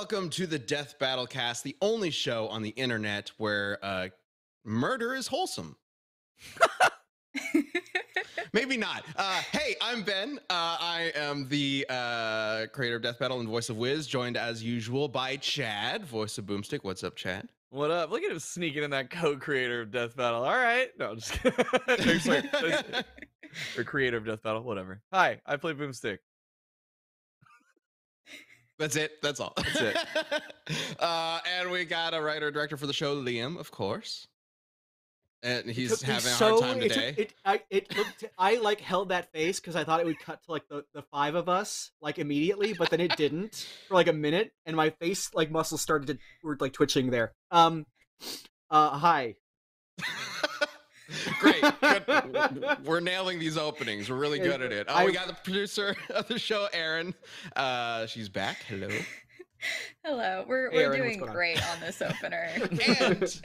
welcome to the Death Battle Cast, the only show on the internet where murder is wholesome. Maybe not. Hey, I'm Ben. I am the creator of Death Battle and voice of Wiz, joined as usual by Chad, voice of Boomstick. What's up, Chad? What up? Look at him sneaking in that co-creator of Death Battle. All right. No, I'm just kidding. Or creator of Death Battle, whatever. Hi, I play Boomstick. That's it. That's all. That's it. And we got a writer-director for the show, Liam, of course. And he's having a hard time today. I like held that face because I thought it would cut to like the five of us like immediately, but then it didn't for like a minute, and my face like muscles were like twitching there. Hi. Great. Good. We're nailing these openings. We're really good at it. We got the producer of the show, Erin. She's back. Hello. Hello. We're doing great on this opener. And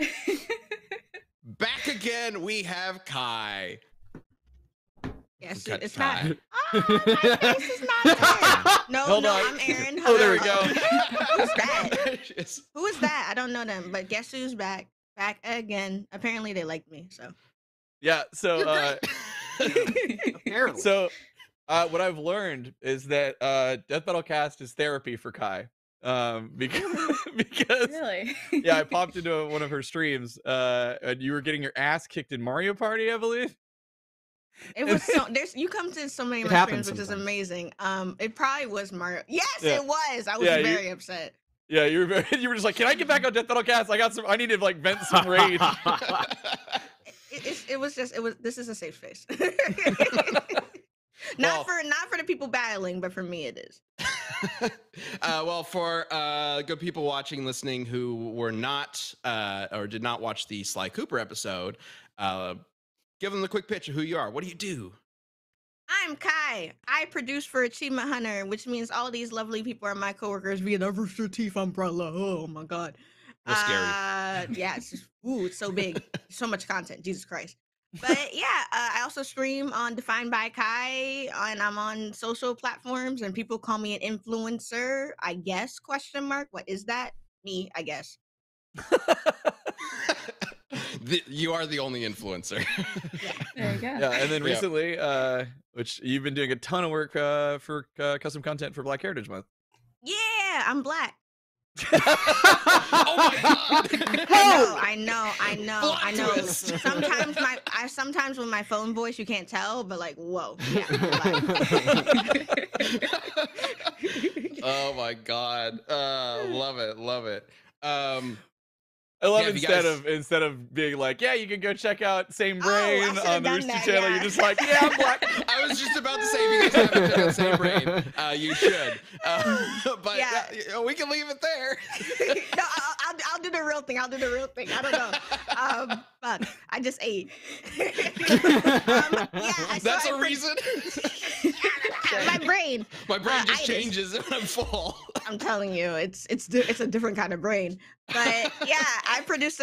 back again, we have Kai. Yes, it's not. Oh, my face is not there. No, I'm Erin. Oh, there we go. Who's that? Who is that? I don't know them, but guess who's back? Back again. Apparently, they liked me. So. Yeah. So. Apparently. So, what I've learned is that Death Battle Cast is therapy for Kai. Because really? Yeah, I popped into one of her streams, and you were getting your ass kicked in Mario Party, I believe. It was so. You come to so many of my streams, which is amazing. It probably was Mario. Yes, yeah. It was. I was very upset. Yeah, you were just like, can I get back on Death Battle Cast? I need to like vent some rage. This is a safe space. Not for the people battling, but for me it is. Well, for good people watching, listening who were not or did not watch the Sly Cooper episode, give them the quick pitch of who you are. What do you do? I'm Kai. I produce for Achievement Hunter, which means all these lovely people are my coworkers via the Rooster Teeth umbrella. Oh my god. That's scary. Yeah, it's just, it's so big. So much content. Jesus Christ. But yeah, I also stream on Defined by Kai, and I'm on social platforms, and people call me an influencer, I guess, ? What is that? Me, I guess. You are the only influencer. Yeah. There you go. Yeah, and then recently, which you've been doing a ton of work for custom content for Black Heritage Month. Yeah, I'm black. Oh my god! I know. Sometimes with my phone voice you can't tell, but like, whoa. Yeah, oh my god. Love it. I love instead of being like, yeah, you can go check out Same Brain on the Rooster Channel. You're just like, yeah, I'm black. I was just about to say, if you guys haven't checked out Same Brain, you should. But yeah, we can leave it there. No, I'll do the real thing. I don't know. Fuck, I just ate. That's a reason. My brain just changes when I'm full. I'm telling you, it's a different kind of brain. But yeah, I produce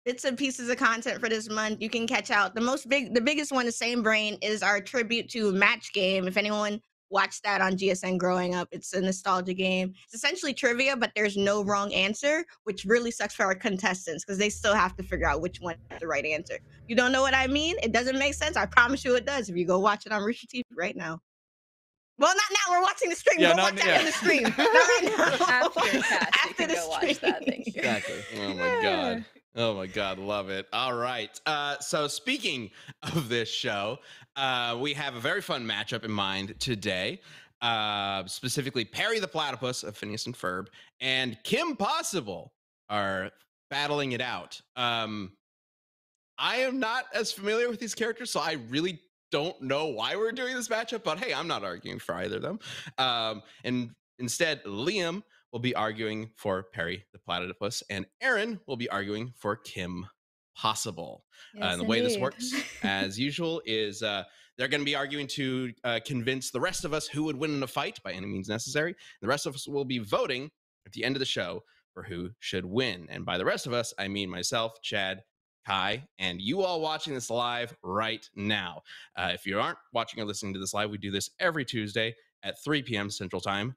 bits and pieces of content for this month. You can catch out the biggest one is Same Brain, is our tribute to Match Game. If anyone watched that on GSN growing up, it's a nostalgia game. It's essentially trivia, but there's no wrong answer, which really sucks for our contestants because they still have to figure out which one is the right answer. You don't know what I mean? It doesn't make sense. I promise you it does if you go watch it on Rooster TV right now. Well, not now. We're watching the stream. Yeah, we'll watch that in the stream. Not right now. After the stream. Watch that. Thank you. Exactly. Oh my god, love it. All right. So speaking of this show, we have a very fun matchup in mind today. Specifically, Perry the Platypus of Phineas and Ferb and Kim Possible are battling it out. I am not as familiar with these characters, so I really don't know why we're doing this matchup, but hey, I'm not arguing for either of them. And instead, Liam will be arguing for Perry the Platypus, and Erin will be arguing for Kim Possible. Yes, and the way this works, as usual, is they're going to be arguing to convince the rest of us who would win in a fight by any means necessary. The rest of us will be voting at the end of the show for who should win. And by the rest of us, I mean myself, Chad, Kai, and you all watching this live right now. If you aren't watching or listening to this live, we do this every Tuesday at 3 p.m. Central Time.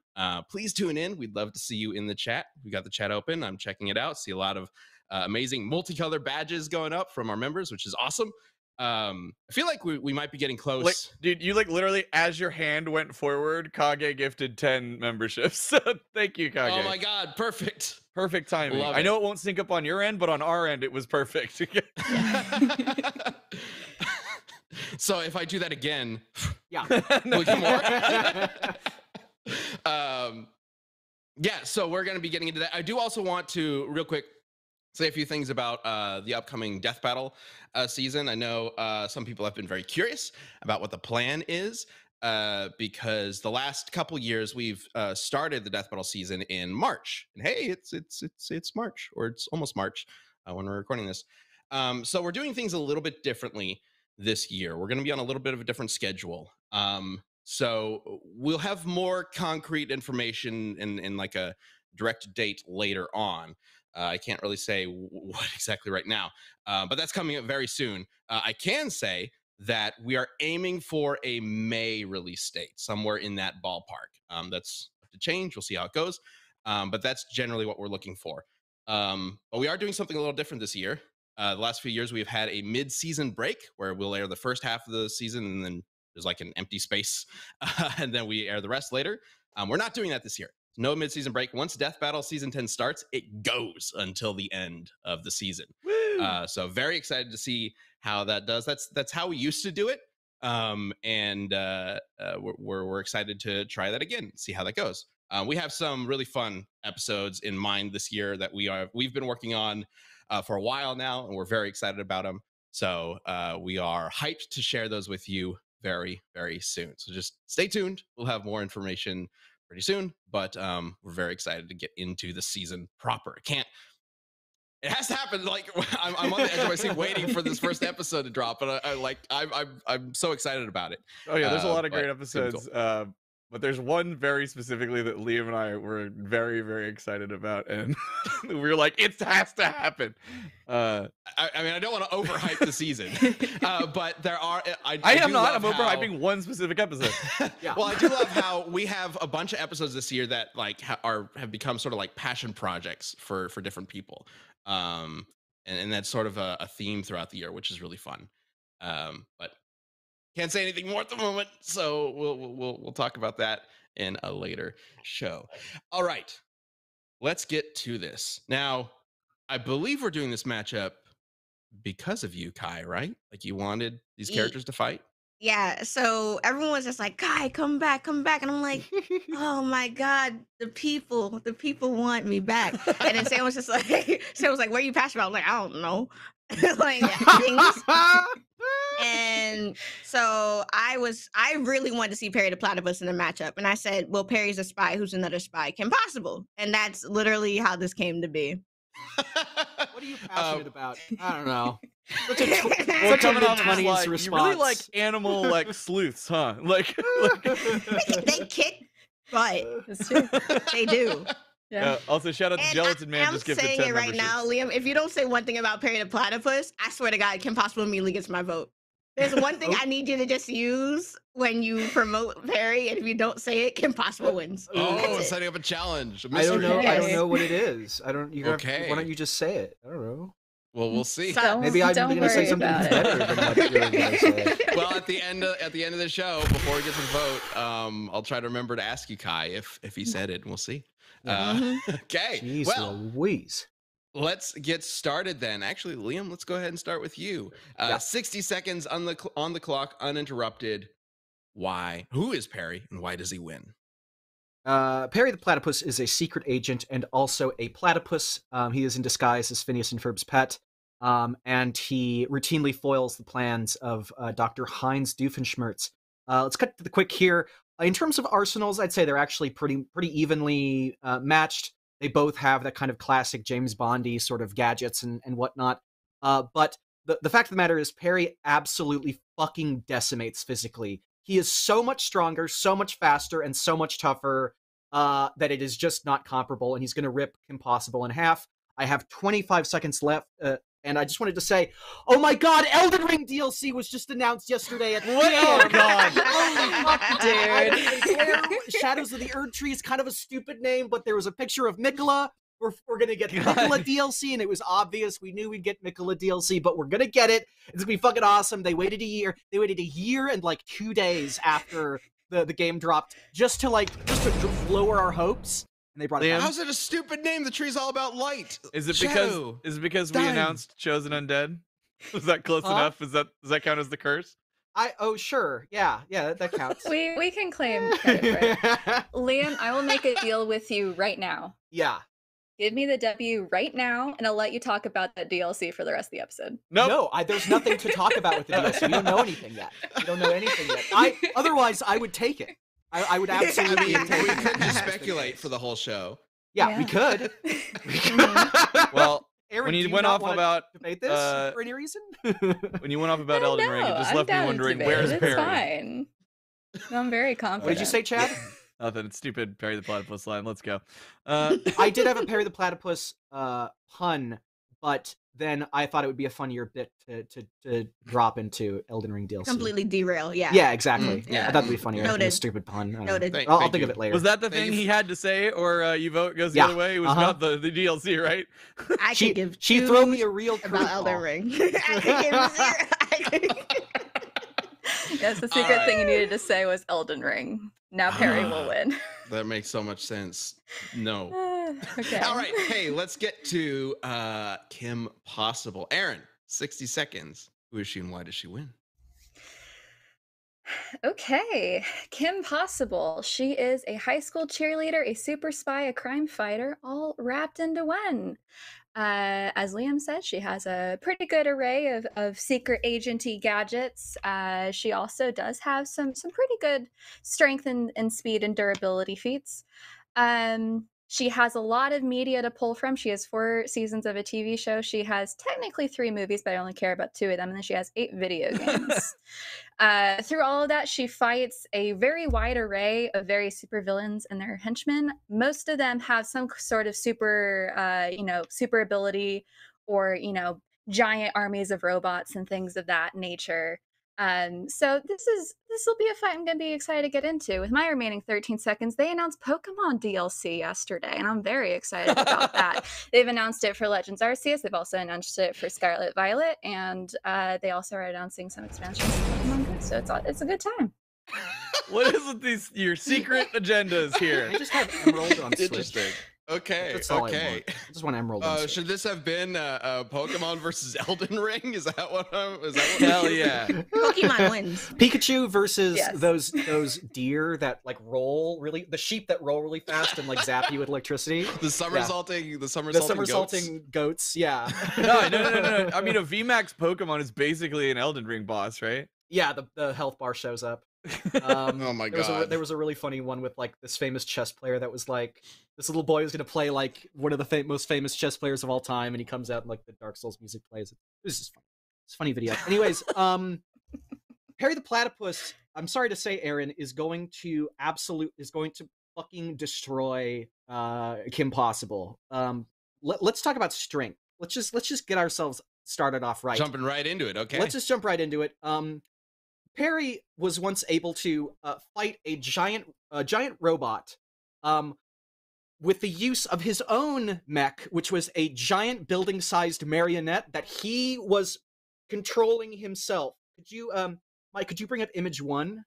Please tune in. We'd love to see you in the chat. We got the chat open. I'm checking it out. See a lot of amazing multicolored badges going up from our members, which is awesome. I feel like we might be getting close. Like, dude, you like literally, as your hand went forward, Kage gifted 10 memberships. Thank you, Kage. Oh my God, perfect. Perfect timing. Love I it. know it won't sync up on your end, but on our end, it was perfect. So if I do that again, Yeah. will we get more? Yeah, so we're going to be getting into that. I do also want to, real quick, say a few things about the upcoming Death Battle season. I know some people have been very curious about what the plan is, because the last couple years we've started the Death Battle season in March. And hey, it's March, or it's almost March when we're recording this. So we're doing things a little bit differently this year. We're going to be on a little bit of a different schedule. So we'll have more concrete information in like a direct date later on. I can't really say what exactly right now, but that's coming up very soon. I can say that we are aiming for a May release date, somewhere in that ballpark. That's to change. We'll see how it goes. But that's generally what we're looking for. But we are doing something a little different this year. The last few years, we've had a mid-season break where we'll air the first half of the season, and then there's like an empty space, and then we air the rest later. We're not doing that this year. No mid-season break. Once Death Battle Season 10 starts, it goes until the end of the season. So very excited to see how that does. That's how we used to do it, and we're excited to try that again, see how that goes. We have some really fun episodes in mind this year that we've been working on for a while now, and we're very excited about them. So we are hyped to share those with you very, very soon. So just stay tuned. We'll have more information pretty soon, but we're very excited to get into the season proper. It has to happen. Like I'm on the edge of my seat waiting for this first episode to drop, but I'm so excited about it. Oh yeah, there's a lot of great But episodes. But there's one very specifically that Liam and I were very, very excited about, and we were like, it has to happen. I mean, I don't want to overhype the season, but there are. I am do not. love I'm how- overhyping one specific episode. Yeah. Well, I do love how we have a bunch of episodes this year that like have become sort of like passion projects for different people, and that's sort of a theme throughout the year, which is really fun. But can't say anything more at the moment, so we'll talk about that in a later show. All right, let's get to this now. I believe we're doing this matchup because of you, Kai, right? Like you wanted these characters to fight. Yeah, so everyone was just like, Kai, come back. And I'm like, oh my God, the people want me back. And then Sam was just like, what are you passionate about? I'm like, I don't know. Like things. And so I really wanted to see Perry the Platypus in the matchup. And I said, well, Perry's a spy. Who's another spy? Kim Possible. And that's literally how this came to be. What are you passionate about? I don't know. Such a Well, coming off mid-20s like, response. you really like animal like sleuths, huh? Like They kick butt. That's true. They do. Yeah. also shout out to Gelatin Man, I'm just gifted saying 10 it right now, Liam. If you don't say one thing about Perry the Platypus, I swear to God, Kim Possible immediately gets my vote. There's one thing I need you to just use when you promote Perry, and if you don't say it, Kim Possible wins. Oh, That's it. setting up a challenge. I don't know. I Yes. don't know what it is. I don't. Okay. Why don't you just say it? I don't know. Well, we'll see. So- Maybe I'm Don't going to say worry something about it. better than what you're going to say. Well, at the end of the show, before we get to the vote, I'll try to remember to ask you, Kai, if he said it, and we'll see. Okay. Jeez Well, Louise. let's get started then. Actually, Liam, let's go ahead and start with you. 60 seconds on the clock, uninterrupted. Why? Who is Perry, and why does he win? Perry the Platypus is a secret agent and also a platypus. He is in disguise as Phineas and Ferb's pet, and he routinely foils the plans of Dr. Heinz Doofenshmirtz. Let's cut to the quick here. In terms of arsenals, I'd say they're actually pretty evenly matched. They both have that kind of classic James Bondy sort of gadgets and whatnot. But the fact of the matter is, Perry absolutely fucking decimates physically. He is so much stronger, so much faster, and so much tougher that it is just not comparable, and he's going to rip Kim Possible in half. I have 25 seconds left. And I just wanted to say, oh my god, Elden Ring DLC was just announced yesterday at 3 What? Oh, a.m. God. Holy fuck, dude. Shadows of the Erd Tree is kind of a stupid name, but there was a picture of Mikola. We're gonna get Mikola DLC, and it was obvious. We knew we'd get Mikola DLC, but we're gonna get it. It's gonna be fucking awesome. They waited a year. They waited a year and like 2 days after the game dropped just to lower our hopes. And they brought it back. How's it a stupid name? The tree's all about light. Is it Shadow. because we announced Chosen Undead? Was that close enough? Does that count as the curse? Sure. Yeah, that counts. We can claim credit for it. Liam, I will make a deal with you right now. Yeah. Give me the W right now, and I'll let you talk about that DLC for the rest of the episode. Nope. No, there's nothing to talk about with the DLC. We don't know anything yet. Otherwise, I would take it. I would absolutely take it. We could just speculate for the whole show. Yeah, we could. Well, Aaron, when do you you went not off wanna about debate this for any reason? when you went off about Elden Ring, it just I'm left me down to wondering debate where's it. Perry? It's fine. No, I'm very confident. What did you say, Chad? Nothing. Stupid Perry the Platypus line. Let's go. I did have a Perry the Platypus pun, but then I thought it would be a funnier bit to drop into Elden Ring DLC. Completely derail. Yeah. Yeah, exactly. Yeah. I thought it'd be funnier. Noted. A stupid pun. I don't know. Noted. I'll Thank think you. of it later. Was that the Thank thing you. he had to say, or you vote goes the Yeah. other way? It was not the DLC, right? I could give She two threw me a real about Elden curveball. Ring. I could give 0. Yes, the secret thing you needed to say was Elden Ring. Now Perry will win. That makes so much sense. No. Okay. All right. Hey, let's get to Kim Possible. Aaron, 60 seconds. Who is she and why does she win? Okay, Kim Possible. She is a high school cheerleader, a super spy, a crime fighter, all wrapped into one. As Liam said, she has a pretty good array of secret agenty gadgets. She also does have some pretty good strength and speed and durability feats. She has a lot of media to pull from. She has 4 seasons of a TV show. She has technically 3 movies, but I only care about 2 of them. And then she has 8 video games. Through all of that, she fights a very wide array of various supervillains and their henchmen. Most of them have some sort of super ability or, giant armies of robots and things of that nature. So this will be a fight I'm going to be excited to get into. With my remaining 13 seconds, they announced Pokemon DLC yesterday, and I'm very excited about that. They've announced it for Legends Arceus. They've also announced it for Scarlet Violet, and they also are announcing some expansions for Pokemon Go. So it's a good time. What is with your secret agendas here? I just have Emerald on Switch. Interesting. Okay. That's all I okay. want. I just want Emerald on Switch. Should this have been Pokemon versus Elden Ring? Is that what? Hell yeah. Pokemon wins. Pikachu versus Yes. those deer that like roll really, the sheep that roll really fast and like zap you with electricity. The somersaulting, The somersaulting somersaulting goats. Yeah. No. I mean, a VMAX Pokemon is basically an Elden Ring boss, right? Yeah, the health bar shows up. Oh my god. There was a really funny one with like this famous chess player that was like, this little boy was gonna play like one of the most famous chess players of all time, and he comes out and like the Dark Souls music plays. It was just funny. It's a funny video. Anyways, Perry the Platypus, I'm sorry to say, Aaron, is going to fucking destroy Kim Possible. Let's talk about strength. Let's just get ourselves started off right. Jumping right into it. Okay. Let's just jump right into it. Perry was once able to fight a giant robot with the use of his own mech, which was a giant building-sized marionette that he was controlling himself. Could you, Mike, could you bring up image 1?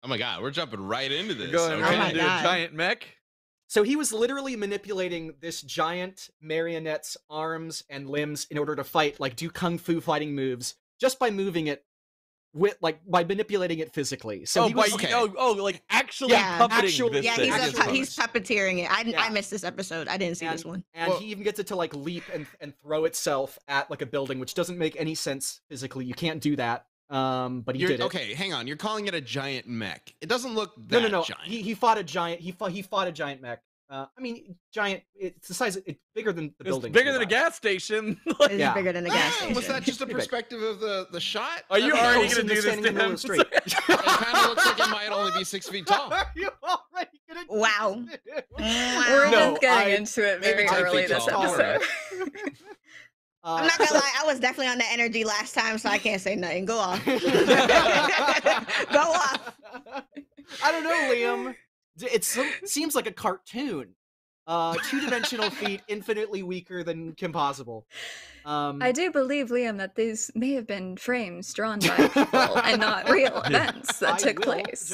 Oh my god, we're jumping right into this. Going okay. right into a giant mech. So he was literally manipulating this giant marionette's arms and limbs in order to fight, like do kung fu fighting moves, just by moving it by manipulating it physically. So he was, like actually puppeting this Yeah, thing. he's puppeteering it. I missed this episode. I didn't see this one. And he even gets it to like leap and throw itself at like a building, which doesn't make any sense physically. You can't do that. But he did it. Okay, hang on. You're calling it a giant mech. It doesn't look that No. giant. He fought a giant. He fought a giant mech. I mean, giant. It's the size. It's bigger than the building. Bigger than a gas station. It's bigger than a gas station. Was that just a perspective of the shot? Are you already He's going to do this standing to in the middle him? of the street. It kind of looks like it might only be 6 feet tall. Are you already gonna do Wow. this? We're No, just getting into it very maybe 10 early feet this taller. episode. I'm not gonna lie, I was definitely on the energy last time, so I can't say nothing. Go off. Go off. I don't know, Liam. It seems like a cartoon. Two-dimensional feet, infinitely weaker than Kim Possible. I do believe, Liam, that these may have been frames drawn by people and not real events that took place.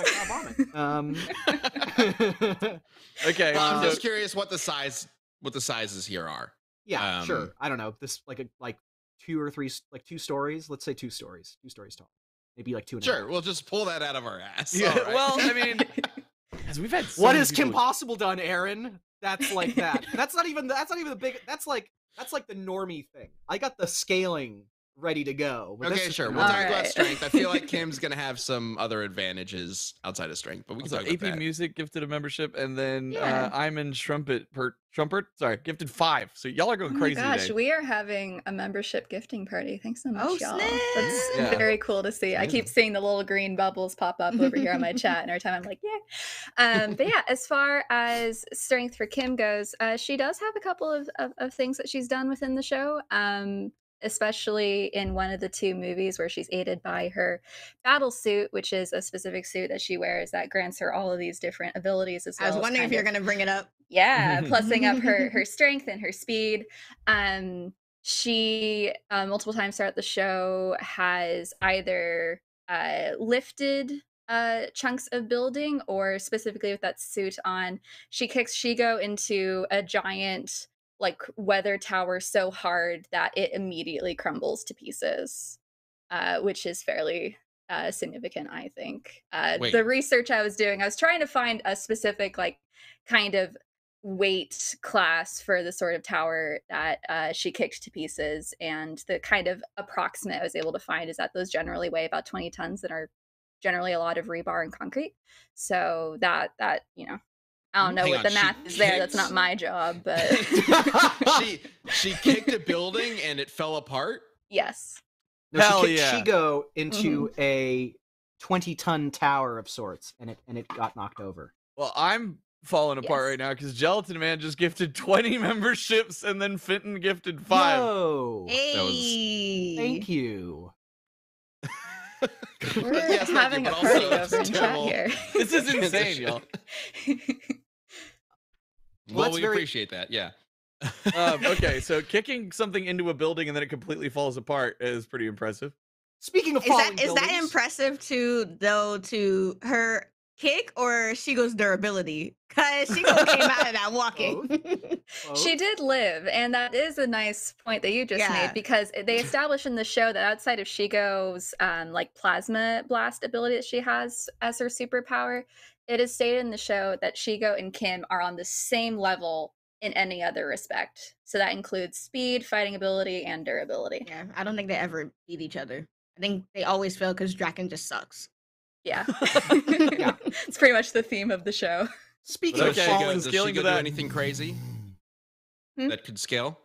Okay, I'm so just curious what the sizes here are. Yeah, sure. I don't know. This like two or three, like 2 stories. Let's say 2 stories. 2 stories tall. Maybe like 2 and a half. Sure, we'll just pull that out of our ass. yeah, All right. well, I mean, as we've had. So What many has Kim people- Possible done, Aaron? That's like that. That's not even the big. That's like the normie thing. I got the scaling ready to go. But Okay, this- sure. We'll All talk about right. strength. I feel like Kim's gonna have some other advantages outside of strength, but we can Also, talk about AP that. Music gifted a membership, and then Yeah. I'm in Trumpet. Sorry, gifted 5. So y'all are Oh going my crazy gosh, today. we are having a membership gifting party. Thanks so much, Oh, y'all. snap. That's Yeah. very cool to see. I keep seeing the little green bubbles pop up over here on my chat, and every time I'm like, yeah. But yeah, as far as strength for Kim goes, she does have a couple of things that she's done within the show. Especially in one of the 2 movies where she's aided by her battle suit, which is a specific suit that she wears that grants her all of these different abilities as well. I was as wondering if kind you're of- gonna bring it up. yeah, plussing up her strength and her speed. She multiple times throughout the show has either lifted chunks of building, or specifically with that suit on, she kicks Shigo into a giant like weather tower so hard that it immediately crumbles to pieces, which is fairly significant, I think. Wait. The research I was doing, I was trying to find a specific like kind of weight class for the sort of tower that she kicked to pieces, and the kind of approximate I was able to find is that those generally weigh about 20 tons and are generally a lot of rebar and concrete. So that you know, I don't know Hang what on, the she math is there. That's kicks- not my job, but she kicked a building and it fell apart. yes. No, Hell she kicked yeah. Shigo into a 20-ton tower of sorts, and it got knocked over. Well, I'm falling apart Yes. right now because Gelatin Man just gifted 20 memberships, and then Fenton gifted 5. No, Hey. thank you. We're Yes, thank you, having but a also party it's over in chat terrible. here. This is insane, Transition. y'all. Well, Well, that's we very- appreciate that. Yeah. Okay, so kicking something into a building and then it completely falls apart is pretty impressive. Speaking of Is falling that buildings, impressive to her kick or Shigo's durability? Because Shigo came out of that walking. Both? She did live, and that is a nice point that you just Yeah. made, because they established in the show that outside of Shigo's like plasma blast ability that she has as her superpower, it is stated in the show that Shigo and Kim are on the same level in any other respect. So that includes speed, fighting ability, and durability. Yeah, I don't think they ever beat each other. I think they always fail because Draken just sucks. Yeah. Yeah. It's pretty much the theme of the show. Speaking But of okay, falling, guys, Does scaling she to do that- anything crazy Hmm? that could scale?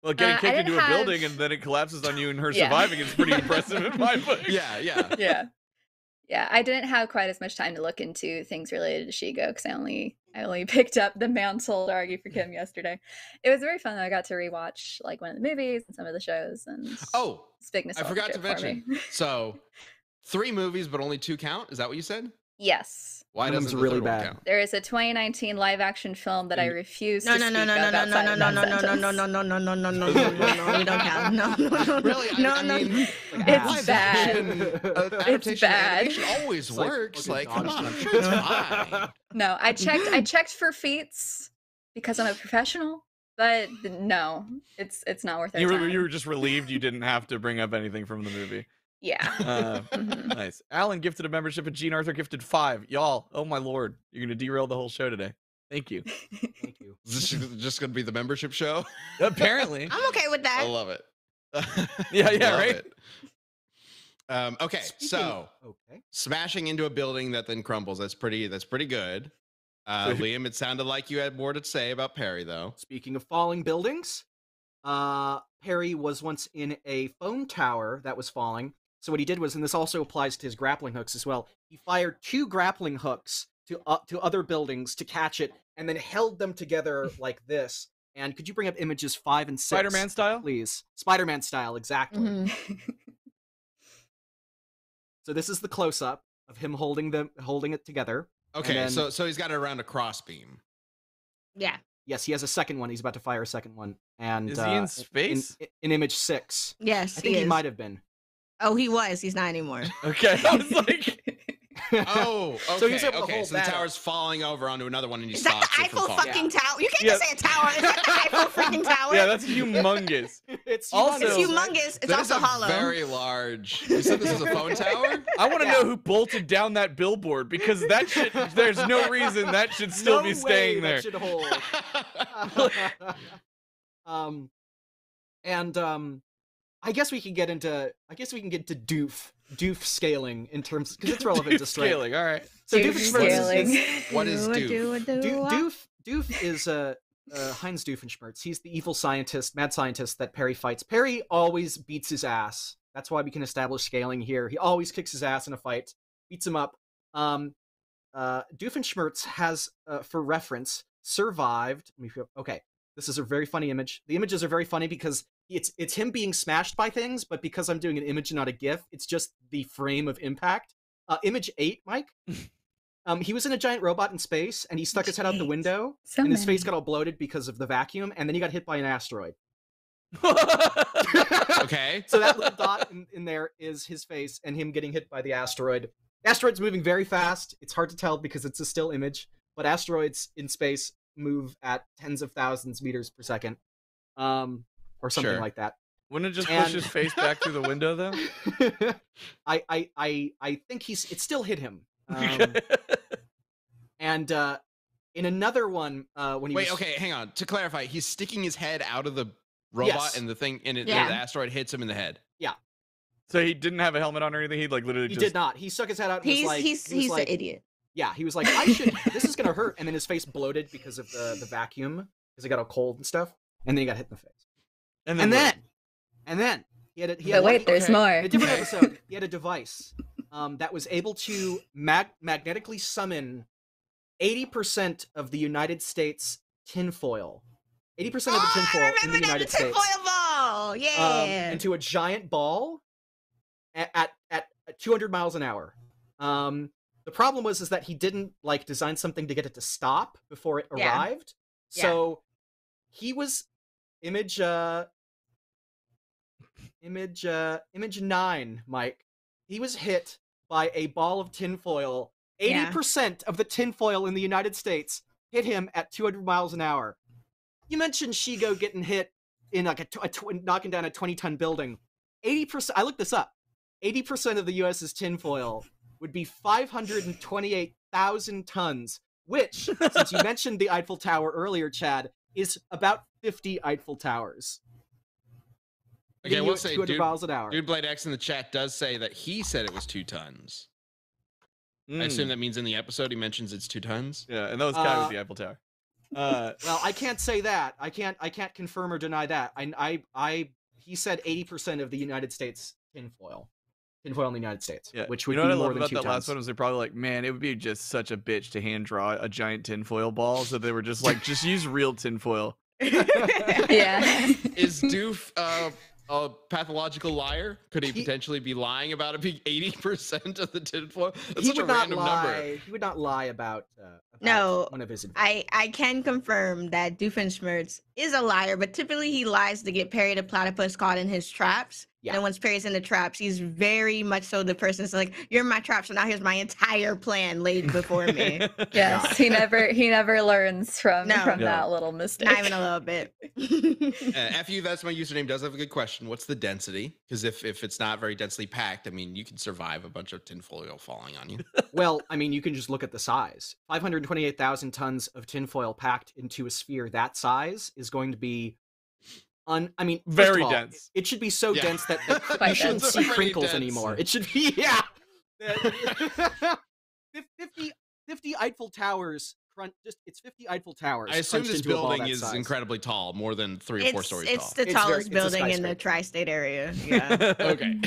Well, getting I kicked didn't into a have- building and then it collapses on you and her Yeah. surviving is pretty impressive in my book. Yeah, yeah. Yeah, I didn't have quite as much time to look into things related to Shigo because I only picked up the mantle to argue for Kim yesterday. It was very fun though. I got to rewatch like one of the movies and some of the shows, and Oh, it's a big I nostalgia forgot to trip for mention. me. So, 3 movies, but only 2 count. Is that what you said? Yes, Why One of doesn't them's the really third one bad. count? there is a 2019 live action film that I refuse No, to no, speak no, no, no, of no, outside no, of no, that no, no, sentence. no, no, no, no, no, no, no, no, no, no, we don't count. No, no, no, Really? no, I no. mean, It's live bad. action, adaptation bad. animation always It's like works. fucking Like, come dodge on, I'm them. sure it's fine. No, I checked for feats because I'm a professional, but no, it's not worth it. You were just relieved you didn't have to bring up anything from the movie. Yeah. Uh, nice. Alan gifted a membership and Gene Arthur gifted 5. Y'all, oh my lord, you're gonna derail the whole show today. Thank you. Thank you. Is this just going to be the membership show? Apparently. I'm okay with I that. love it. Yeah, yeah, Love right? it. Okay, Speaking- so okay. smashing into a building that then crumbles. That's pretty good. Liam, it sounded like you had more to say about Perry, though. Speaking of falling buildings, Perry was once in a phone tower that was falling. So what he did was, and this also applies to his grappling hooks as well, he fired 2 grappling hooks to other buildings to catch it, and then held them together like this, And could you bring up images 5 and 6? Spider-Man style? Please. Spider-Man style, exactly. Mhm. So this is the close-up of him holding it together. Okay, And then- so he's got it around a crossbeam. Yeah. Yes, he has a second one. He's about to fire a second one. And Is he in space? In image 6. Yes. I think he is. might have been. Oh, he was. He's not anymore. Okay, I was like, Oh, okay. So he's able to okay. hold So the that tower's falling over onto another one, and he Is that stops the it from Eiffel falling. fucking tower? You can't Yeah. just say a tower. Is that the Eiffel freaking tower? yeah, that's humongous. It's Also- It's humongous, right? humongous. It's That is also a hollow. very large. You said this is a phone tower? I want to Yeah. know who bolted down that billboard because that should. There's no reason that should still No be way staying there. That should hold. I guess we can get into doof scaling in terms because it's relevant to strength. Scaling, all right. So Doof scaling. What is Doof is Heinz Doofenshmirtz. He's the evil scientist, mad scientist that Perry fights. Perry always beats his ass. That's why we can establish scaling here. He always kicks his ass in a fight, beats him up. Doofenshmirtz has, for reference, survived. Okay, this is a very funny image. The images are very funny because it's him being smashed by things, but because I'm doing an image, not a GIF, it's just the frame of impact. Image 8, Mike. He was in a giant robot in space, and he stuck his head out the window, So and his many. face got all bloated because of the vacuum, and then he got hit by an asteroid. Okay. So that little dot in there is his face and him getting hit by the asteroid. Asteroid's moving very fast. It's hard to tell because it's a still image, but asteroids in space move at tens of thousands meters per second, or something Sure. like that. Wouldn't it just And- push his face back through the window though? I think it still hit him. And in another one, when he Wait, was, okay, hang on. To clarify, he's sticking his head out of the robot, Yes. and the thing, and Yeah. the asteroid hits him in the head. So he didn't have a helmet on or anything. He like literally he just. did not. He stuck his head out. And was He's like, he's he was he's like, an idiot. Yeah, he was like, this is gonna hurt, and then his face bloated because of the vacuum, because he got all cold and stuff, and then he got hit in the face. And And what? then he had But wait, there's okay. more. in a different episode. He had a device that was able to magnetically summon 80% of the United States tinfoil. 80% of the I tinfoil in remember the that, United the States tinfoil ball. Yeah. into a giant ball at 200 miles an hour. The problem was that he didn't like design something to get it to stop before it Yeah. arrived. So he was image 9, Mike. He was hit by a ball of tinfoil. 80% of the tinfoil in the United States hit him at 200 miles an hour. You mentioned Shigo getting hit in like knocking down a 20-ton building. 80%. I looked this up. 80% of the U.S.'s tinfoil would be 528,000 tons, which, since you mentioned the Eiffel Tower earlier, Chad, is about 50 Eiffel Towers. Okay, Hitting you we'll at say 200 miles an hour. Dude Blade X in the chat does say that he said it was 2 tons. I assume Mm. that means in the episode he mentions it's 2 tons. Yeah, and that was kind of the Eiffel Tower. Well, I can't say that. I can't confirm or deny that. He said 80% of the United States tinfoil in the United States, Yeah. which would you know be what I more love than about 2 that last tons. one was they're probably like, man, it would be just such a bitch to hand draw a giant tinfoil ball, so they were just like, just use real tinfoil. Yeah. Is Doof a pathological liar? Could he He- potentially be lying about it being 80% of the tinfoil? That's He such a would not random number. lie. He would not lie about No, one of his inventions. I can confirm that Doofenshmirtz is a liar, but typically he lies to get Perry the Platypus caught in his traps. Yeah. And once Perry's in the traps, he's very much so the person that's like, "You're in my trap, so now here's my entire plan laid before me." Yes, he never learns from No. Yeah. that little mistake. Not even a little bit. FU, that's my username, does have a good question. What's the density? Because if it's not very densely packed, I mean, you can survive a bunch of tinfoil falling on you. Well, I mean, you can just look at the size. 528,000 tons of tinfoil packed into a sphere that size is going to be first Very of all, dense. It should be so Yeah. dense that Quite you shouldn't dense. see Pretty crinkles dense. anymore. It should be, yeah. 50 Eiffel Towers. It's 50 Eiffel Towers. I assume crunched this into a ball building that is size. incredibly tall, more than 3 or 4 stories It's tall. the It's tallest it's a building in the skyscraper. tri-state area. Yeah. Okay.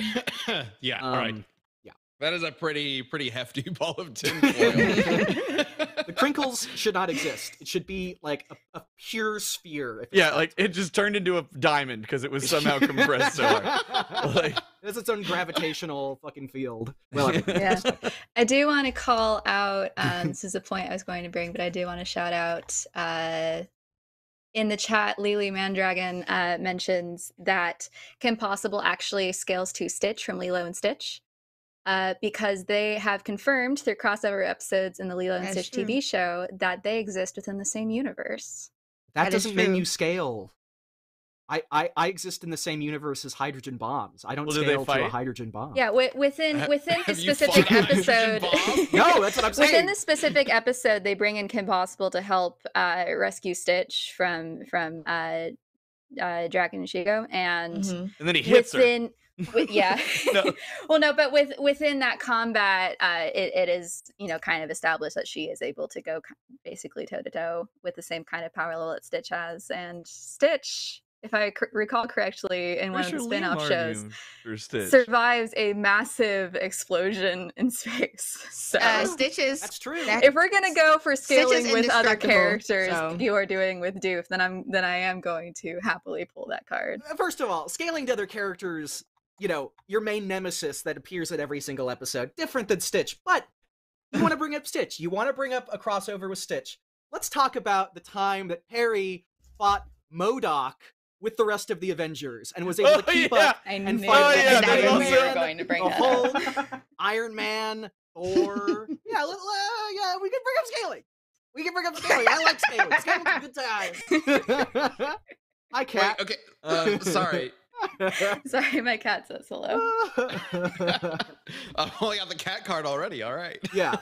Yeah, all right. Yeah. That is a pretty hefty ball of tinfoil. The crinkles should not exist. It should be like a pure sphere. If it's Yeah, not. like it just turned into a diamond because it was somehow compressed so hard. Like, It has its own gravitational fucking field. Well, Yeah. I do want to call out, this is a point I was going to bring, but I do want to shout out in the chat, Lily Mandragon mentions that Kim Possible actually scales to Stitch from Lilo and Stitch. Because they have confirmed through crossover episodes in the Lilo and That's Stitch true. TV show that they exist within the same universe. that That is doesn't mean true. you scale. I exist in the same universe as hydrogen bombs. I don't Well, do they scale to a fight? hydrogen bomb. Yeah, within the Have you specific fought a hydrogen episode. bomb? No, that's what I'm saying. Within the specific episode, they bring in Kim Possible to help rescue Stitch from Dragon and Shigo, and Mhm. and then he hits her. yeah. No. Well, no, but within that combat, it is kind of established that she is able to go basically toe to toe with the same kind of power level that Stitch has, and Stitch, if I recall correctly, in one of the Pretty sure spin-off Liam shows, argued for Stitch. survives a massive explosion in space. So Stitches. That's true. that- if we're gonna go for Stitch is scaling with other indestructible, characters so- you are doing with Doof, then I am going to happily pull that card. First of all, scaling to other characters, your main nemesis that appears at every single episode, different than Stitch, but you want to bring up Stitch. You want to bring up a crossover with Stitch. Let's talk about the time that Perry fought MODOK with the rest of the Avengers and was able to keep up I and knew fight yeah, that that's you were also- going to bring the that up. Hulk, Iron Man, Thor. Yeah, we can bring up scaling. We can bring up scaling. I like scaling. Scaling's a good time. Hi, Wait, Cat. okay. Sorry. Sorry, my cat says hello. I've only got the cat card already. All right. Yeah.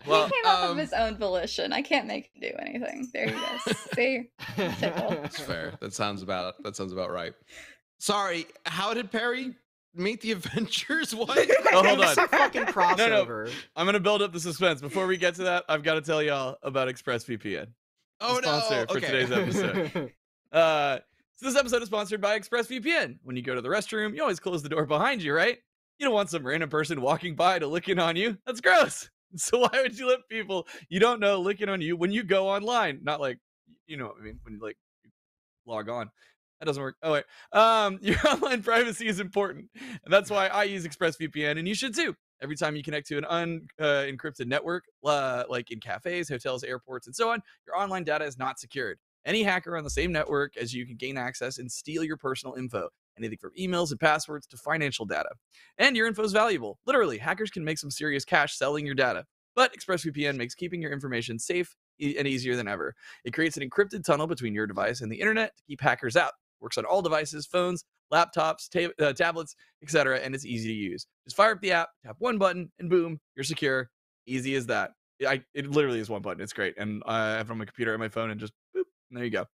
Well, He came up of his own volition. I can't make him do anything. There he goes. See? Tickle. That's fair. That sounds about right. Sorry. How did Perry meet the Avengers? What? Oh, hold It's on. a fucking crossover. I'm gonna build up the suspense. Before we get to that, I've got to tell y'all about ExpressVPN, Oh no. sponsor for Okay. today's episode. So this episode is sponsored by ExpressVPN. When you go to the restroom, you always close the door behind you, right? You don't want some random person walking by to lick in on you. That's gross. So why would you let people you don't know licking on you when you go online? Not like, you know what I mean, when you log on. That doesn't work. Oh wait. Your online privacy is important. And that's why I use ExpressVPN, and you should too. Every time you connect to an unencrypted network, like in cafes, hotels, airports, and so on, your online data is not secured. Any hacker on the same network as you can gain access and steal your personal info, anything from emails and passwords to financial data. And your info is valuable. Literally, hackers can make some serious cash selling your data. But ExpressVPN makes keeping your information safe and easier than ever. It creates an encrypted tunnel between your device and the internet to keep hackers out. Works on all devices, phones, laptops, tablets, etc., and it's easy to use. Just fire up the app, tap one button, and boom, you're secure. Easy as that. It literally is one button. It's great. And I have it on my computer and my phone and just boop, and there you go.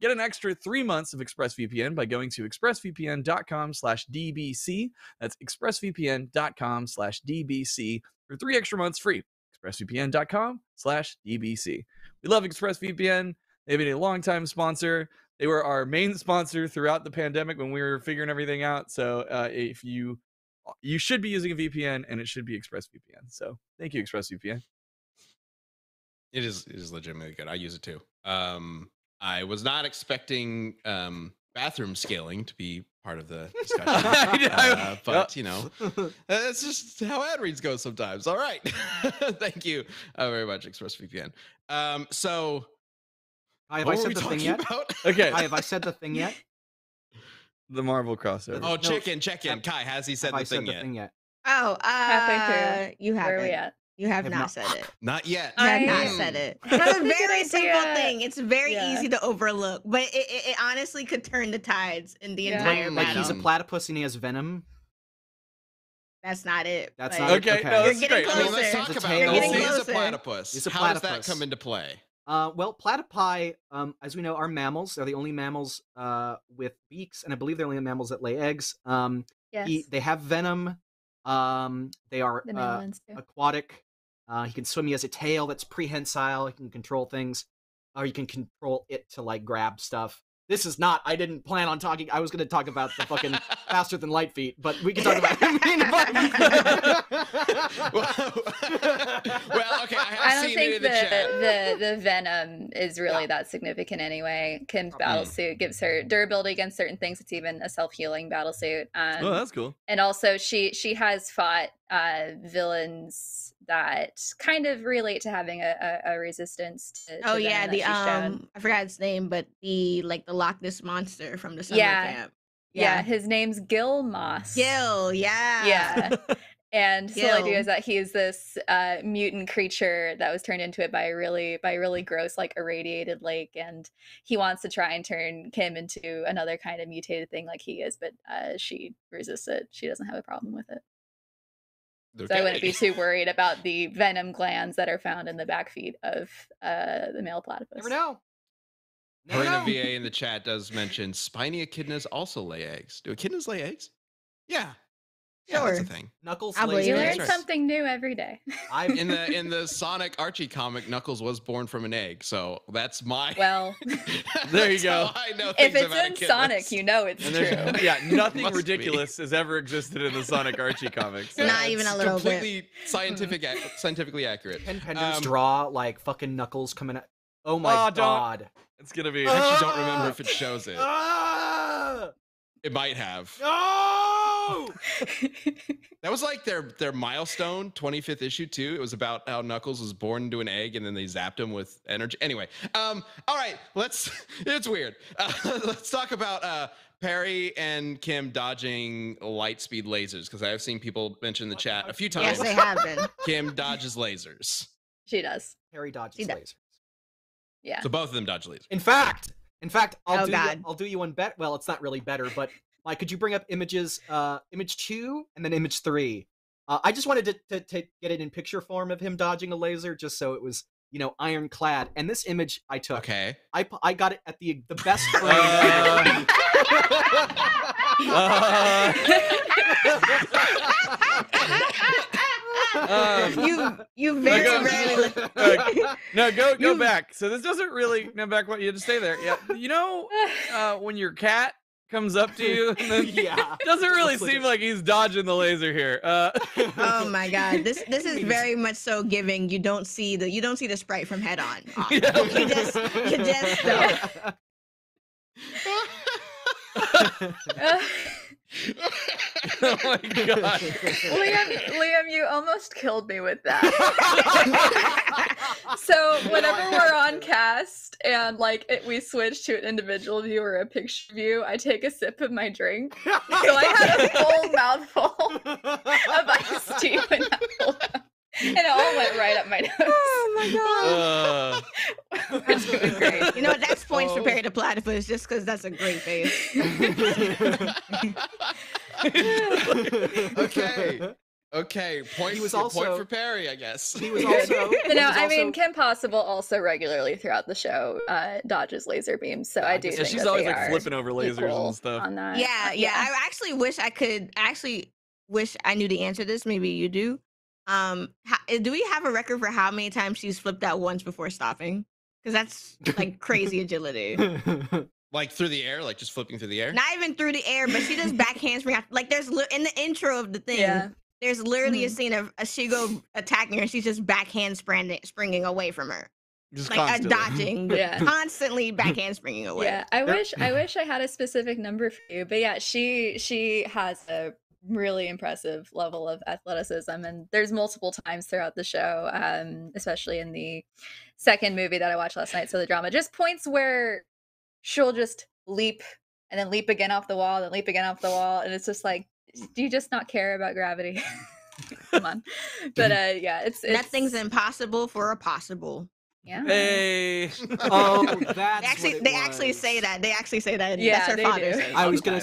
Get an extra 3 months of ExpressVPN by going to expressvpn.com/dbc. That's expressvpn.com/dbc for 3 extra months free. expressvpn.com/dbc. We love ExpressVPN. They've been a long-time sponsor. They were our main sponsor throughout the pandemic when we were figuring everything out. So if you should be using a VPN, and it should be ExpressVPN. So thank you, ExpressVPN. It is legitimately good. I use it too. I was not expecting bathroom scaling to be part of the discussion, but that's just how ad reads go sometimes. All right, thank you very much, ExpressVPN. So Have what I were said we the thing talking yet? about? Okay, Have I said the thing yet? the Marvel crossover. Oh, No. check in. Kai, has he said Have I the said thing the yet? thing yet? Oh, Halfway you Where are we haven't. at? You have Have not not. said it. Not yet. You have I not said it. had It's a a good very simple idea. thing. It's very Yeah. easy to overlook, but it honestly could turn the tides in the Yeah. entire Like battle. he's a platypus and he has venom. That's not it. That's but- not it? Okay, Okay. no, You're that's getting great. I mean, let's closer. talk It's a about tail. it. You're getting He is a closer. platypus. He's a How does that platypus. come into play? Well, platypi, as we know, are mammals. They're the only mammals with beaks, and I believe they're the only mammals that lay eggs. Yes. They have venom. They are The male ones too. aquatic. He can swim. He has a tail that's prehensile. He can control things, or you can control it to like grab stuff. This is not. I didn't plan on talking. I was going to talk about the fucking faster than light feet, but we can talk about. Well, okay. I I have don't seen it think in the chat. the venom is really that significant anyway. Kim's battle suit gives her durability against certain things. It's even a self-healing battle suit. Oh, that's cool. And also, she has fought villains that kind of relate to having a resistance to Oh venom yeah, that the she's shown. I forgot his name, but the Loch Ness monster from the summer Yeah. camp. Yeah, his name's Gil Moss. Gil, yeah. Yeah. And the whole idea Gil. is that he's this mutant creature that was turned into it by a really gross, like, irradiated lake, and he wants to try and turn Kim into another kind of mutated thing like he is, but she resists it. She doesn't have a problem with it. So I wouldn't be too worried about the venom glands that are found in the back feet of the male platypus. Never know. Never Marina know. VA in the chat does mention spiny echidnas also lay eggs. Do echidnas lay eggs? Yeah. Yeah, that's a Sure. thing. Knuckles I believe You it. learn That's right. something new every day. I've In the Sonic Archie comic, Knuckles was born from an egg, so that's my. Well, There you that's go. how I know if things it's about in echidnas. Sonic, you know it's And true. there's yeah, nothing Must be. ridiculous has ever existed in the Sonic Archie comics. Not Yeah, even it's a little bit. completely scientifically accurate. Pen Penders Um, draw like fucking Knuckles coming out. Oh my Oh, don't- god. It's gonna be. I actually don't remember if it shows it. Ah! It might have. No! That was like their milestone 25th issue too. It was about how Knuckles was born into an egg and then they zapped him with energy. Anyway, all right, it's weird. Let's talk about Perry and Kim dodging light speed lasers, because I have seen people mention in the chat a few times. Yes, they have been. Kim dodges lasers. She does. Harry dodges See that? lasers. Yeah. So both of them dodge lasers. In fact, Oh, God. I'll do you one bet. Well, it's not really better, but Mike, could you bring up image 2 and then image 3? I just wanted to get it in picture form of him dodging a laser, just so it was, ironclad. And this image I took, Okay. I got it at the best frame. You very go- rarely. No, go You- back. So this doesn't really. No, back. What you had to stay there. Yeah, when your cat comes up to you, and then Yeah. it doesn't really Just look seem at- like he's dodging the laser here. Oh my god, this is very much so giving. You don't see the sprite from head on. Off. Yeah. You just don't. Oh my god. Liam, you almost killed me with that. So whenever we're on cast and we switch to an individual view or a picture view, I take a sip of my drink. So I had a full mouthful of iced tea when that pulled out. And it all went right up my nose. Oh my god. Which was great. You know what? That's points for Perry the Platypus, just because that's a great face. Okay. Point. He was point also- for Perry, I guess. He was also. But no, he was I mean, also- Kim Possible also regularly throughout the show dodges laser beams, so I do Yeah, think she's that always they like are flipping over lasers equal and stuff. on that. Yeah. I actually wish I knew the answer to this. Maybe you do. Do we have a record for how many times she's flipped out once before stopping? Because that's like crazy agility. Like through the air, like just flipping through the air. Not even through the air, but she does back handspring. Like there's in the intro of the thing. Yeah. There's literally a Mhm. scene of a Shigo attacking her, and she's just backhand springing away from her, Just like constantly. dodging, Yeah. constantly backhand springing away. Yeah, I wish I had a specific number for you, but yeah, she has a really impressive level of athleticism, and there's multiple times throughout the show, especially in the second movie that I watched last night, so the drama, just points where she'll just leap and then leap again off the wall, then leap again off the wall, and it's just like, do you just not care about gravity? Come on. But yeah, it's Nothing's impossible for a possible. yeah. Hey. Oh, that's They actually say that. They actually say that. Yeah, That's her they father. do. Says I all was the gonna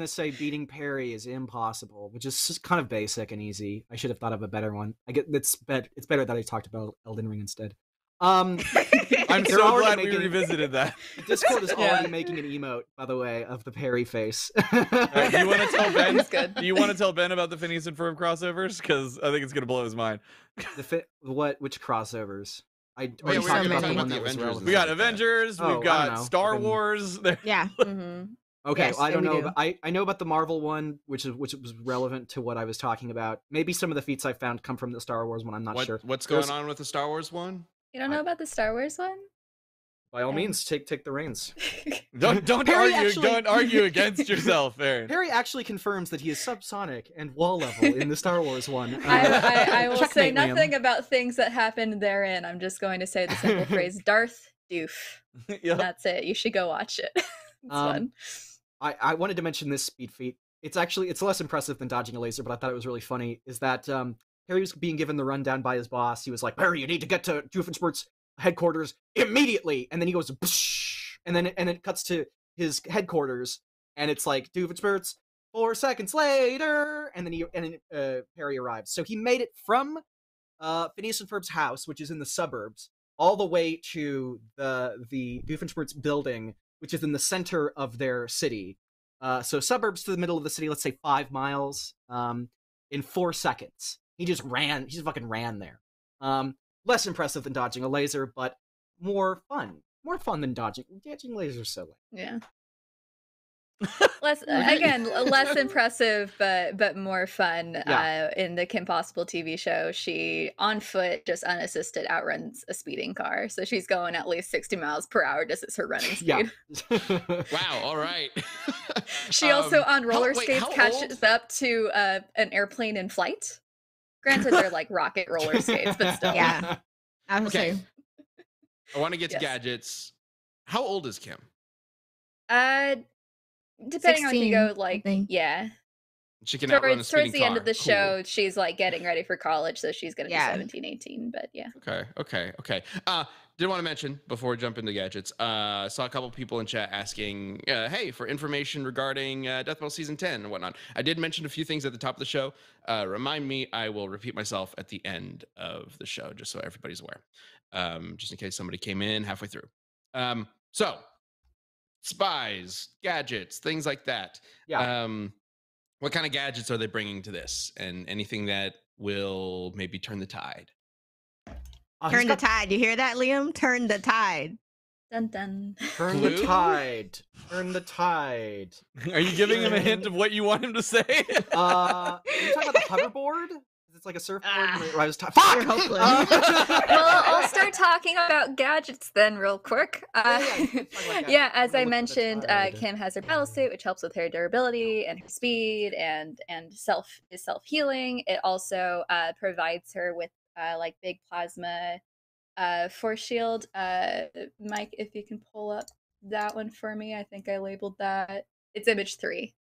time. say beating Perry is impossible, which is just kind of basic and easy. I should have thought of a better one. It's better that I talked about Elden Ring instead. I'm They're so already glad we making- revisited that. Discord is Yeah. already making an emote, by the way, of the Perry face. All right, do you want to tell Ben? That's good. Do you want to tell Ben about the Phineas and Ferb crossovers? Because I think it's gonna blow his mind. Which crossovers? I yeah, already we talked already about talked the about one the that was Avengers relevant. We got like that. Avengers. Oh, I We've don't got know. Star Then- Wars. Yeah. Mm-hmm. Okay, Yes, well, I don't we know. do. But I know about the Marvel one, which was relevant to what I was talking about. Maybe some of the feats I found come from the Star Wars one. I'm not sure. What's There's- going on with the Star Wars one? You don't know about the Star Wars one? By all Yeah. means, take the reins. Don't Perry argue. actually- Don't argue against yourself, Aaron. Harry actually confirms that he is subsonic and wall level in the Star Wars one. I will say Checkmate, Liam. nothing about things that happened therein. I'm just going to say the simple phrase Darth Doof. Yeah. That's it. You should go watch it. It's fun. I wanted to mention this speed feat. It's less impressive than dodging a laser, but I thought it was really funny. Is that Harry was being given the rundown by his boss. He was like, "Harry, you need to get to Doofenshmirtz's headquarters immediately." And then he goes, "Psh," and then it cuts to his headquarters, and it's like Doofenshmirtz 4 seconds later, and then Harry arrives. So he made it from Phineas and Ferb's house, which is in the suburbs, all the way to the Doofenshmirtz building, which is in the center of their city. So suburbs to the middle of the city, let's say 5 miles, in 4 seconds. He just fucking ran there. Less impressive than dodging a laser, but more fun. More fun than dodging. Dodging lasers so late. Yeah. Less impressive, but more fun. Yeah. In the Kim Possible TV show, she on foot, just unassisted, outruns a speeding car. So she's going at least 60 miles per hour just as her running speed. Yeah. Wow. All right. She also on roller wait, skates how catches old? up to an airplane in flight. Granted, they're like rocket roller skates, but still. Yeah. I would Okay. say I want to get to Yes. gadgets. How old is Kim? Depending on if you 16, go I like, think. yeah. She can outrun a Towards speeding the end car. of the Cool. show, she's like getting ready for college, so she's gonna Yeah. be 17, 18, but yeah. Okay. Did want to mention before we jump into gadgets, saw a couple people in chat asking, hey, for information regarding Death Metal Season 10 and whatnot. I did mention a few things at the top of the show. Remind me, I will repeat myself at the end of the show, just so everybody's aware, just in case somebody came in halfway through. So, spies, gadgets, things like that. Yeah. What kind of gadgets are they bringing to this? And anything that will maybe turn the tide? turn the tide. You hear that, Liam? Turn the tide. Dun dun. Turn the Clue? tide. Turn the tide. Are you giving him a hint of what you want him to say? Are you talking about the hoverboard? It's like a surfboard. Where I was You're Fuck! hopeless. Well, I'll start talking about gadgets then, real quick. Yeah, As I Look at the mentioned, tide. Kim has her battle suit, which helps with her durability and her speed and self healing. It also provides her with like big plasma force shield. Mike, if you can pull up that one for me, I think I labeled that. It's image 3.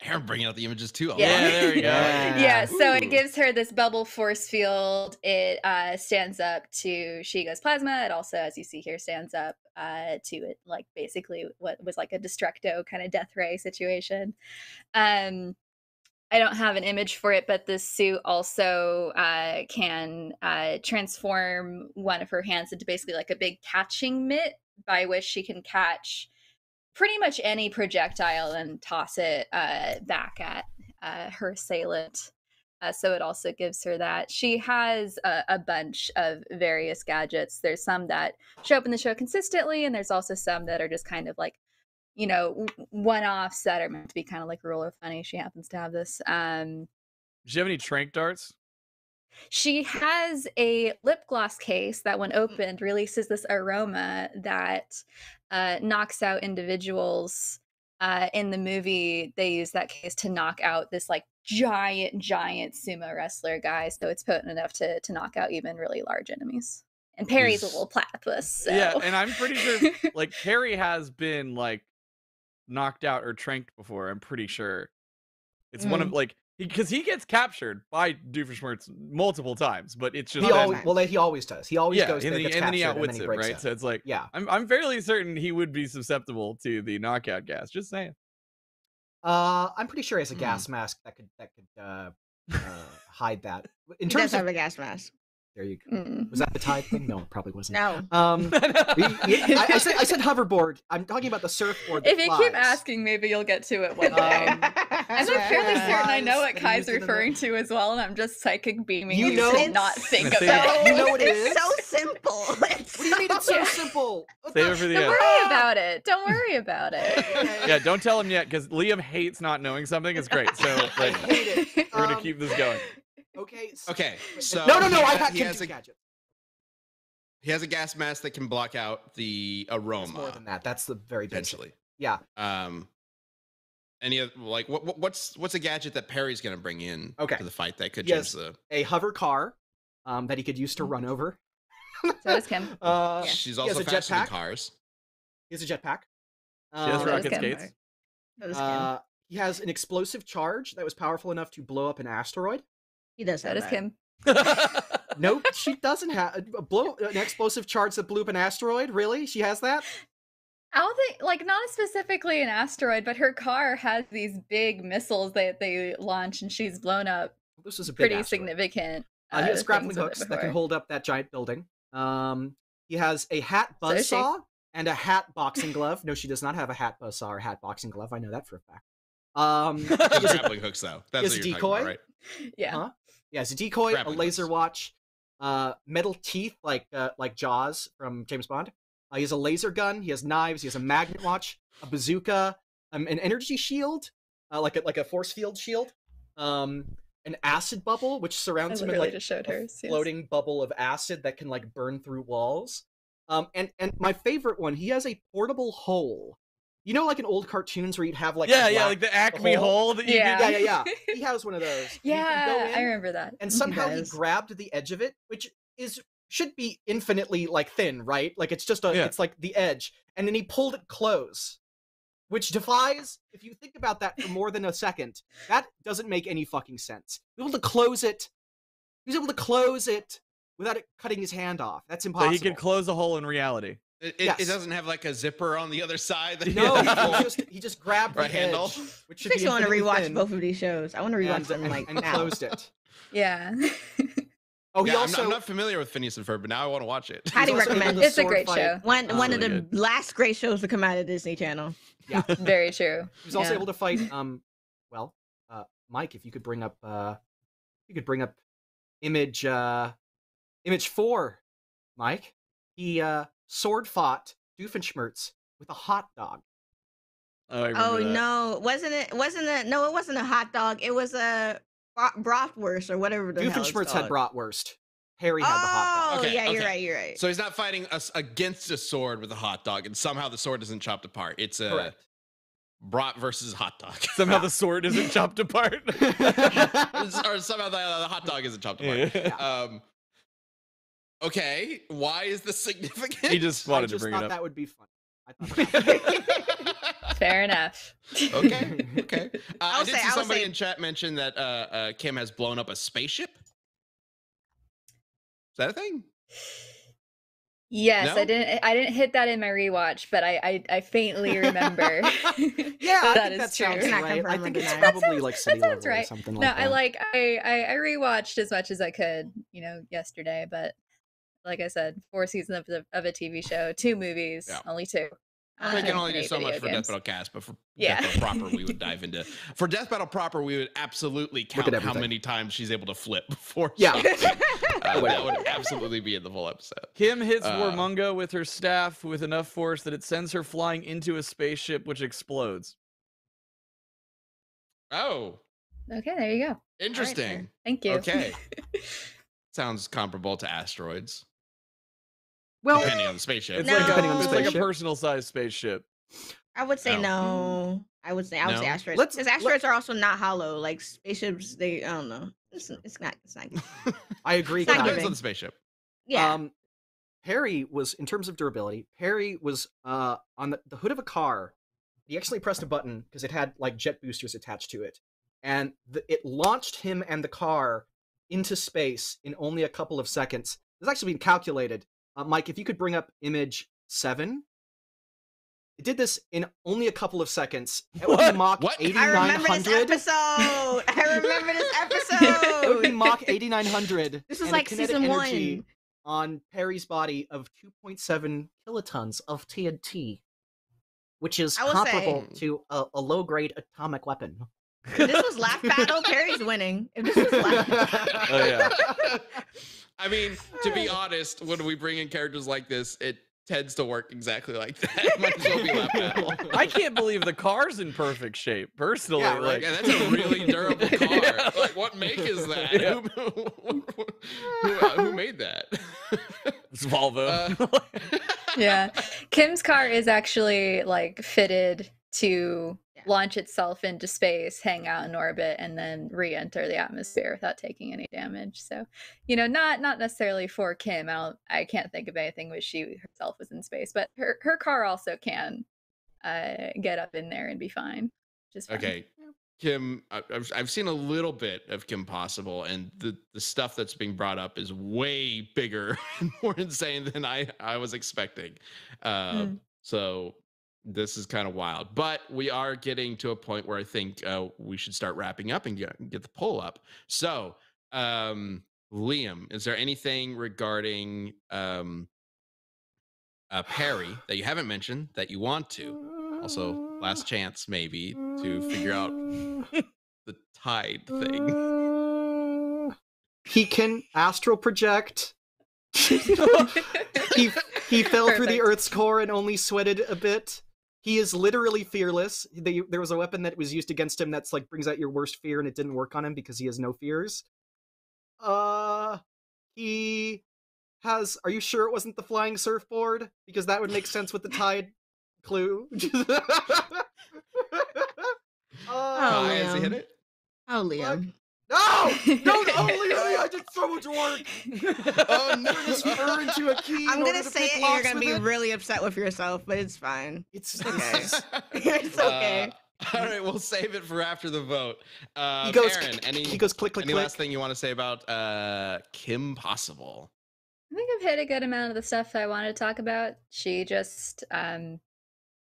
Aaron bringing out the images too. I Yeah. love it. There we go. Yeah, so it Ooh. gives her this bubble force field. It stands up to Shiga's plasma. It also, as you see here, stands up to it, like basically what was like a Destructo kind of death ray situation. I don't have an image for it, but this suit also can transform one of her hands into basically like a big catching mitt by which she can catch pretty much any projectile and toss it back at her assailant. So it also gives her that. She has a bunch of various gadgets. There's some that show up in the show consistently, and there's also some that are just kind of like, you know, one-offs that are meant to be kind of like real or funny. She happens to have this. Do you have any trank darts? She has a lip gloss case that, when opened, releases this aroma that knocks out individuals. In the movie, they use that case to knock out this like giant sumo wrestler guy. So it's potent enough to knock out even really large enemies. And Perry's a Is- little platypus. So. Yeah, and I'm pretty sure like Harry has been like knocked out or tranked before. I'm pretty sure it's one of like because he gets captured by Doofenshmirtz multiple times, but it's just He then- always, he always does. He always yeah, goes and there, then, gets and then he captured, outwits and then him, breaks right? out. So it's like Yeah. I'm fairly certain he would be susceptible to the knockout gas. Just saying. I'm pretty sure he has a Hmm. gas mask that could hide that. In He does terms of have a gas mask. there you go. Mm. Was that the tide thing? No, it probably wasn't. No. I said hoverboard. I'm talking about the surfboard. That If you keep flies. asking, maybe you'll get to it one day. Um, I'm I'm fairly certain I know what that he Kai's used in the referring to as well, and I'm just psychic beaming You you know- to not think of Save it. You know what it is? It's so simple. What do you mean it's so Yeah. simple? Save it for the Don't end. worry about it. Don't worry about it. Yeah, don't tell him yet, because Liam hates not knowing something. It's great. So I like, hate it. we're gonna keep this going. Okay. Okay, so no, he I ha- got he Kim has to a gadget. he has a gas mask that can block out the aroma. It's more than that. That's the very basic. Potentially. Yeah. Any other, like what's a gadget that Perry's gonna bring in Okay. to the fight that could Yes. change the? A hover car that he could use to run over. So does Kim. She's he has also a faster than jetpack. cars. He has a jetpack. She has So does rocket Kim. skates. So does Kim. He has an explosive charge that was powerful enough to blow up an asteroid. He does So have does that. Kim. Nope, she doesn't have an explosive charge that blew up an asteroid. Really, she has that? I don't think, like, not specifically an asteroid, but her car has these big missiles that they launch, and she's blown up This is a big pretty asteroid. significant. He has grappling things with it hooks that before. can hold up that giant building. He has a hat So does she. buzzsaw and a hat boxing glove. No, she does not have a hat buzzsaw or hat boxing glove. I know that for a fact. Those He has a- grappling hooks, though. That's has what a you're talking about, decoy? right? Yeah. Huh? He has a decoy, Grappling a laser hooks. watch, metal teeth like Jaws from James Bond. He has a laser gun. He has knives. He has a magnet watch, a bazooka, an energy shield, like a force field shield, an acid bubble which I surrounds him in literally like just showed a hers. yes. floating bubble of acid that can like burn through walls. And my favorite one, he has a portable hole. You know, like in old cartoons where you'd have like Yeah, the yeah, black- like the Acme hole? hole that you Yeah. could- yeah. He has one of those. And you can go Yeah, in, I remember that. and He somehow he does. grabbed the edge of it, which should be infinitely like thin, right? Like it's just Yeah. it's like the edge, and then he pulled it close, which defies. If you think about that for more than a second, that doesn't make any fucking sense. He was able to close it. He was able to close it without it cutting his hand off. That's So impossible. he could close a hole in reality. It Yes. doesn't have like a zipper on the other side. That No, Yeah. he just grabbed Or the a handle. edge, which should Makes be me want to infinitely rewatch thin, both of these shows. I want to rewatch them like and now. closed it. Yeah. Oh, he Yeah, also I'm not familiar with Phineas and Ferb, but now I want to watch it. Highly he's also able recommend. to It's a sword great fight. show. One of really the last great shows to come out of Disney Channel. Very true. He was also Yeah. able to fight. Mike, if you could bring up, image 4, Mike. He sword fought Doofenshmirtz with a hot dog. Oh, I remember Oh that. no, wasn't it? No, it wasn't a hot dog. It was a bratwurst or whatever the hell it's Doofenshmirtz had called. bratwurst. Harry had the hot dog. Oh, Okay, yeah, you're okay. right. You're right. So he's not fighting us against a sword with a hot dog, and somehow the sword isn't chopped apart. It's a Correct. brat versus hot dog. Somehow the sword isn't chopped apart. Or somehow the hot dog isn't chopped apart. Yeah. Okay, why is this significant? He just I wanted just to bring thought it up. that would be fun. I thought Fair enough. Okay, okay. I I'll did say- see I will somebody say- in chat mention that Kim has blown up a spaceship. Is that a thing? Yes, No? I didn't hit that in my rewatch, but I faintly remember. yeah, I that think is that true. sounds Cannot right. I confirm or think it's deny. probably like city That sounds level or right. something No, like that. I rewatched as much as I could, yesterday, but like I said, 4 seasons of a TV show, 2 movies, Yeah. only 2. We can only and do 8 so much video for Death games. Battle Cast, but for Yeah. Death Battle Proper, we would dive into. For Death Battle Proper, we would absolutely at count how everything. many times she's able to flip before. Yeah. something. Oh, wait. That would absolutely be in the full episode. Kim hits Uh, Warmunga with her staff with enough force that it sends her flying into a spaceship, which explodes. Oh, Okay, there you go. interesting. Thank you. Okay. Sounds comparable to asteroids, Well, depending on the spaceship. It's No. like Depending on a, the it's like a spaceship. personal-sized spaceship. I would say Oh. no. I would say No? asteroids. Let's- Because asteroids are also not hollow. Like spaceships, I don't know. It's not. I agree. It's not Kyle. Depends giving. on the spaceship. Yeah. Perry was, in terms of durability, Perry was on the hood of a car. He actually pressed a button because it had like jet boosters attached to it, and it launched him and the car into space in only a couple of seconds. It's actually been calculated. Mike, if you could bring up image 7. It did this in only a couple of seconds. It would be What? Mach What? I remember this 8900. episode. I remember this It would be episode. Mach 8900. This was and a like kinetic season energy 1. on Perry's body of 2.7 kilotons of TNT, which is I will comparable say- to a low-grade atomic weapon. If this was laugh battle, Perry's winning. If this was laugh battle. Oh, yeah. I mean, to be honest, when we bring in characters like this, it tends to work exactly like that. Might as well be Laugh Battle. I can't believe the car's in perfect shape. Personally, Yeah, right. like Yeah, that's a really durable car. Yeah. Like, what make is that? Yeah. Who made that? it's Volvo. Yeah. Kim's car is actually like fitted to launch itself into space, hang out in orbit, and then re-enter the atmosphere without taking any damage. So, not necessarily for Kim. I can't think of anything where she herself was in space, but her car also can get up in there and be fine. Just fine. Okay, Kim, I've seen a little bit of Kim Possible, and the stuff that's being brought up is way bigger and more insane than I was expecting. So this is kind of wild, but we are getting to a point where I think we should start wrapping up and get the poll up. So, Liam, is there anything regarding Perry that you haven't mentioned that you want to? Also, last chance maybe to figure out the tide thing. He can astral project. He fell through the Perfect. Earth's core and only sweated a bit. He is literally fearless. There was a weapon that was used against him that's like brings out your worst fear, and it didn't work on him because he has no fears. He has. Are you sure it wasn't the flying surfboard? Because that would make sense with the tide clue. Kai, has he Liam. hit it? Oh, Liam. No! Don't only I did so much work. Oh no! Turn this fur into a key. I'm in gonna order to say pick it, and you're locks gonna with be it. really upset with yourself, but it's fine. It's okay. It's okay. All right, we'll save it for after the vote. He goes. Aaron, He goes click click any click. last thing you want to say about Kim Possible? I think I've hit a good amount of the stuff I wanted to talk about. She just,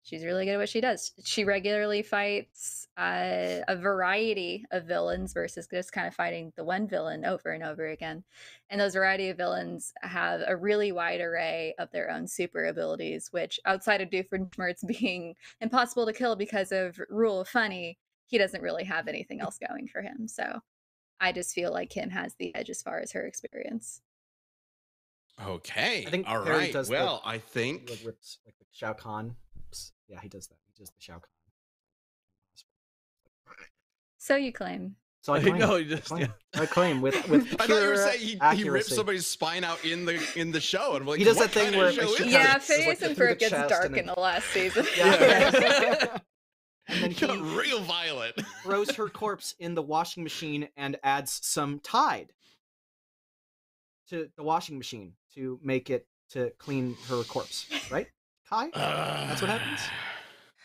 she's really good at what she does. She regularly fights a variety of villains versus just kind of fighting the one villain over and over again. And those variety of villains have a really wide array of their own super abilities, which outside of Doofenshmirtz being impossible to kill because of rule of funny, he doesn't really have anything else going for him. So I just feel like Kim has the edge as far as her experience. Okay. I think All Perry right. does Well, I He think like rips like the Shao Kahn. Oops. Yeah, he does that. He does the Shao Kahn. So you claim. So I claim. No, he just claim. I claim with pure I thought you were saying he rips accuracy. somebody's spine out in the show, and I'm like, He does what that thing kind of where show like, is she Yeah, cuts, like, Phineas through and the Ferb gets chest dark and then- in the last season. Yeah. And then It got he real violent. throws her corpse in the washing machine and adds some Tide to the washing machine to make it to clean her corpse. Right, Kai? That's what happens.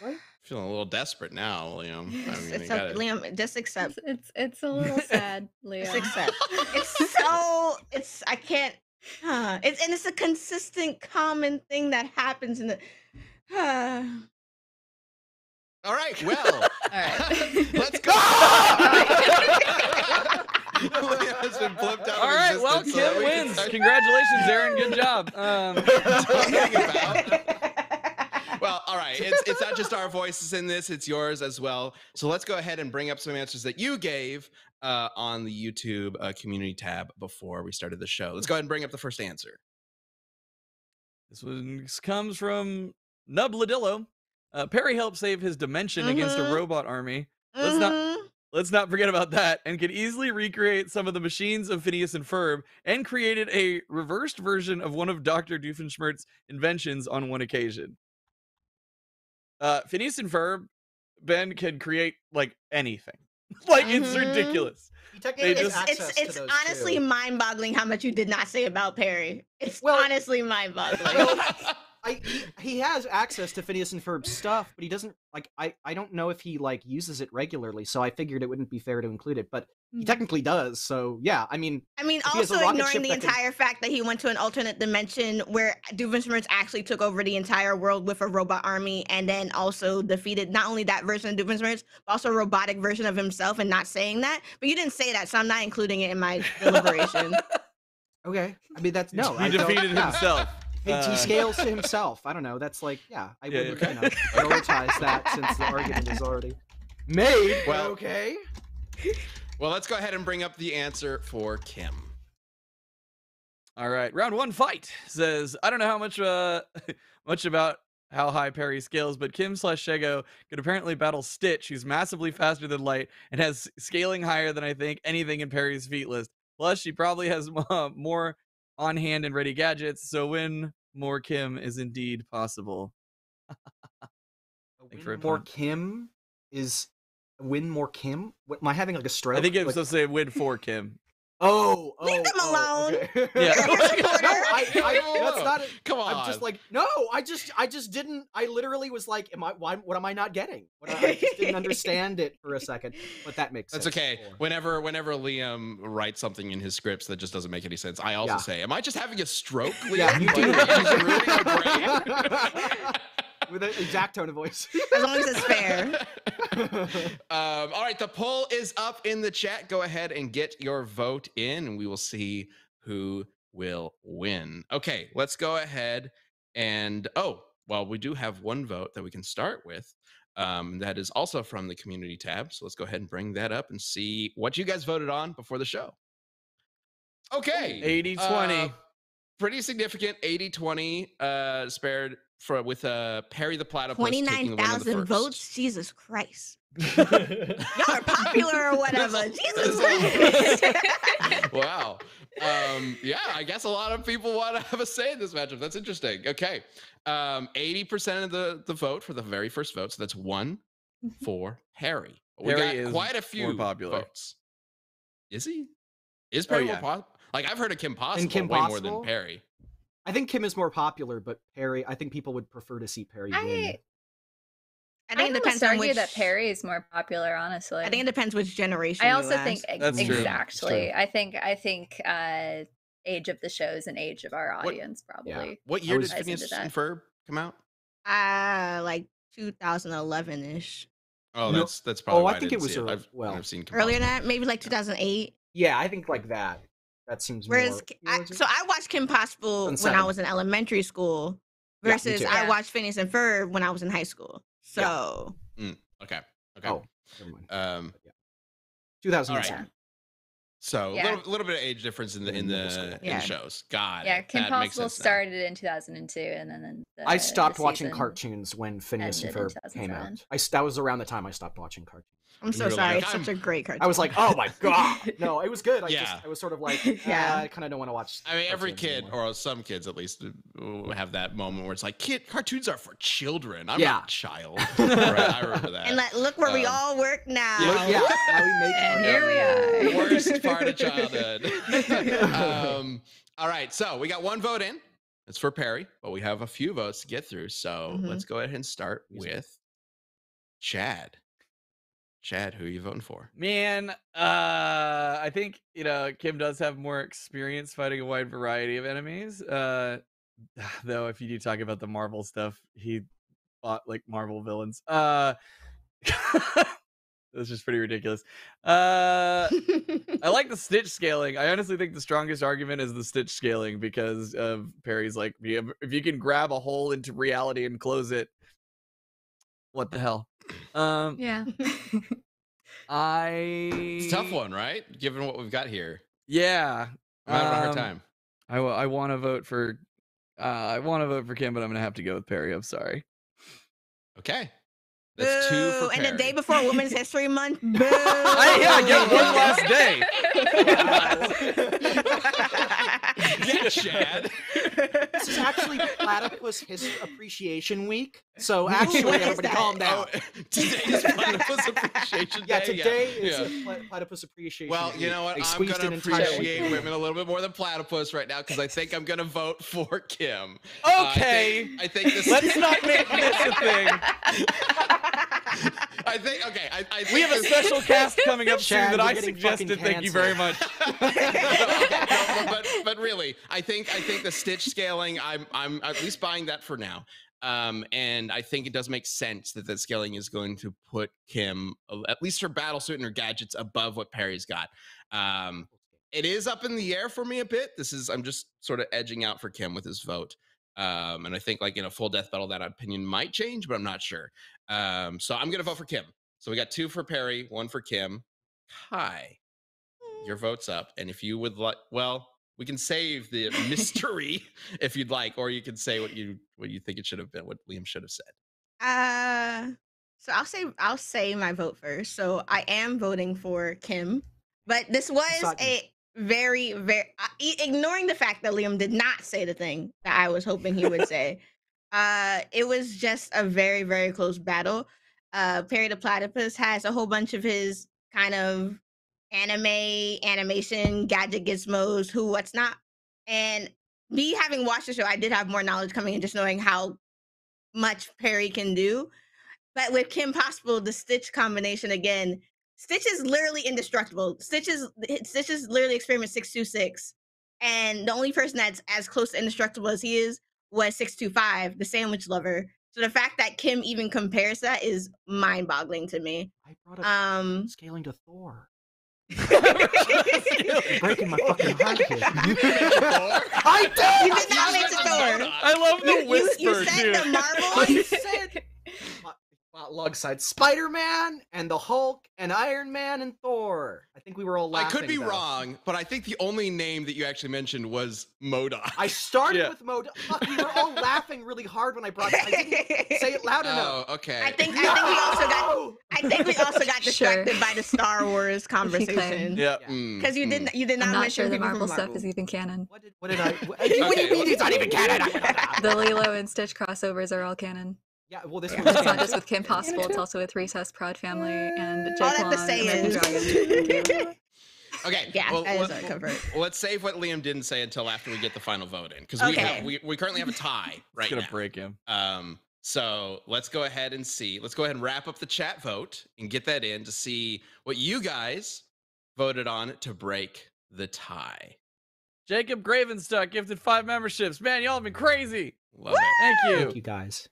Right? Feeling a little desperate now, Liam. I mean, It's you gotta- Liam, just accept. It's a little sad, Leo. Just accept. I can't. It's a consistent, common thing that happens in the. All right. Well, All right. let's go. Liam has been blipped out. All of right, well, existence so that Kim we can wins. start Congratulations, Aaron. Good job. talking about. Well, all right. It's not just our voices in this; it's yours as well. So let's go ahead and bring up some answers that you gave on the YouTube community tab before we started the show. Let's go ahead and bring up the first answer. This one comes from Nubladillo. Perry helped save his dimension against a robot army. Let's not forget about that, and could easily recreate some of the machines of Phineas and Ferb, and created a reversed version of one of Dr. Doofenshmirtz's inventions on one occasion. Phineas and Ferb, Ben, can create like anything. Like it's ridiculous. He technically They has just- access to It's those honestly too. mind-boggling how much you did not say about Perry. It's Well- honestly mind-boggling. Well, he has access to Phineas and Ferb's stuff, but he doesn't like. I don't know if he like uses it regularly, so I figured it wouldn't be fair to include it. But he technically does. So yeah, I mean, I mean, if he has a also rocket ignoring ship the that can- entire fact that he went to an alternate dimension where Doofenshmirtz actually took over the entire world with a robot army, and then also defeated not only that version of Doofenshmirtz, but also a robotic version of himself, and not saying that. But you didn't say that, so I'm not including it in my deliberation. okay. I mean, that's no. He I don't- defeated yeah. himself. He scales to himself. I don't know. That's like, yeah, I Yeah, would yeah. prioritize that since the argument is already made. Well, okay. Well, let's go ahead and bring up the answer for Kim. All right, round one fight says, I don't know how much much about how high Perry scales, but Kim/Shego could apparently battle Stitch, who's massively faster than Light and has scaling higher than I think anything in Perry's feat list. Plus, she probably has more on hand and ready gadgets, so win more Kim is indeed possible. Thanks for Win it, more Pun. Kim is win more Kim. What, am I having like a stroke? I think it was like, supposed to say win for Kim. Leave them alone. Okay. Yeah. They're your supporter. That's not it. Come on. I'm just like, no, I just didn't. I literally was like, what am I not getting? I just didn't understand it for a second, but that makes sense. That's okay. Whenever Liam writes something in his scripts that just doesn't make any sense, I also say, "Am I just having a stroke, Liam?" Yeah, you do. Like, you're ruining my brain. With an exact tone of voice. As long as it's fair. All right, the poll is up in the chat. Go ahead and get your vote in, and we will see who will win. Okay, let's go ahead and we do have one vote that we can start with. That is also from the community tab. So let's go ahead and bring that up and see what you guys voted on before the show. Okay, 80-20. Pretty significant 80-20 spared with Perry the Platypus taking the win in the 29,000 first. votes. Jesus Christ. Y'all are popular or whatever. Jesus Christ. Wow. Yeah, I guess a lot of people want to have a say in this matchup. That's interesting. Okay. 80% of the vote for the very first vote. So that's 1 for Perry. We Perry got is quite a few more popular. votes. Is he? Is Perry more yeah. popular? Like, I've heard of Kim Possible Kim way more than Possible? Perry. I think Kim is more popular, but Perry, I think people would prefer to see Perry win. I I think it almost depends on argue which. that Perry is more popular, honestly. I think it depends which generation. I you also think ask. That's true. exactly. I think age of the shows and age of our audience probably. What year did was- Phineas into that. and Ferb come out? Like 2011-ish. Oh, No. that's probably why I think didn't it was see early- I've well, never seen Kim Earlier than Possible. that, maybe like 2008. Yeah, I think like that. That seems Whereas, more. so I watched Kim Possible when I 2007. was in elementary school Yeah, me versus too. I Yeah. watched Phineas and Ferb when I was in high school. So Okay. Oh, never mind. All2007. right. So Yeah. a little bit of age difference in the Middle school. in Yeah. the shows. God. Yeah, Kim that makes Possible sense now. started in 2002, and then I stopped the watching season- cartoons when Phineas and ended in Ferb came out. 2007. That was around the time I stopped watching cartoons. I'm so You're sorry. like, It's such a great cartoon. I was like, oh my god, no, it was good. Yeah. I was sort of like, Yeah. I kind of don't want to watch. I mean, every cartoons kid, anymore. or some kids at least, will have that moment where it's like, cartoons are for children. I'm Yeah. not a child. Right? I remember that. and look where we Um, all work now. Yeah, now we make. And here we are. Worst part of childhood. All right, so we got one vote in. It's for Perry, but we have a few votes to get through. So Mhm. let's go ahead and start with Chad. Chad, who are you voting for? Man, I think Kim does have more experience fighting a wide variety of enemies. Though, if you do talk about the Marvel stuff, he fought like Marvel villains. That's just pretty ridiculous. I like the Stitch scaling. I honestly think the strongest argument is the Stitch scaling because of Perry's like, if you can grab a hole into reality and close it, what the hell? Yeah. It's a tough one, right? Given what we've got here. Yeah. I'm having a hard time. I want to vote for Kim, but I'm gonna have to go with Perry. I'm sorry. Okay. That's 2 for Boo. And Perry. the day before Women's History Month. Boo. I get one last day. Yeah, Chad. This is actually Platypus Appreciation Week, so actually, what is everybody that? calm down. Today is Platypus Appreciation Yeah, Day. today Yeah. is Platypus Appreciation Well, Week. you know what? They I'm squeezed going an to entire appreciate week. women a little bit more than Platypus right now because I think I'm going to vote for Kim. Okay. I think this. Let's not make this a thing. I think. Okay. I think We have a this- special cast coming up soon Chad, that you're I getting suggested. fucking Thank you very much. but really, I think the Stitch scaling, I'm at least buying that for now. And I think it does make sense that the scaling is going to put Kim, at least her battle suit and her gadgets, above what Perry's got. It is up in the air for me a bit. I'm just sort of edging out for Kim with his vote. And I think like in a full death battle, that opinion might change, but I'm not sure. So I'm going to vote for Kim. So we got 2 for Perry, 1 for Kim. Kai, your vote's up. And if you would like, well, we can save the mystery if you'd like, or you can say what you think it should have been, what Liam should have said. So I'll say my vote first. So I am voting for Kim, but this was a very ignoring the fact that Liam did not say the thing that I was hoping he would say. It was just a very, very close battle. Perry the Platypus has a whole bunch of his kind of animation, gadget gizmos, who, what's not. And me having watched the show, I did have more knowledge coming in, just knowing how much Perry can do. But with Kim Possible, the Stitch combination again, Stitch is literally indestructible. Stitch is literally experiment 626. And the only person that's as close to indestructible as he is was 625, the sandwich lover. So the fact that Kim even compares that is mind-boggling to me. I brought up scaling to Thor. Breaking my fucking heart here. I did! You did not mention Thor. I love the whisper, you said dude. the Marvel. I said alongside Spider-Man and the Hulk and Iron Man and Thor. I think we were all laughing. I could be though. wrong, but I think the only name that you actually mentioned was MODOK. I started with MODOK. Fuck, we were all laughing really hard when I brought it. I didn't say it loud enough. Oh, okay. I think we also got distracted by the Star Wars conversation. Yeah. Because you did not I'm not mention sure the people Marvel from stuff is even canon. What did I? What do you mean it's not even canon? The Lilo and Stitch crossovers are all canon. Yeah, well, this It's one's not just with Kim Possible, it's also with Recess Proud Family and Jake All I have Long to say and American is- Dragon. Okay. Yeah, well, that is covered. let's save what Liam didn't say until after we get the final vote in, because Okay. we currently have a tie right It's gonna now. break him. So let's go ahead and see. Let's go ahead and wrap up the chat vote and get that in to see what you guys voted on to break the tie. Jacob Gravenstuck gifted 5 memberships. Man, y'all have been crazy. Love it. Thank you. Thank you guys.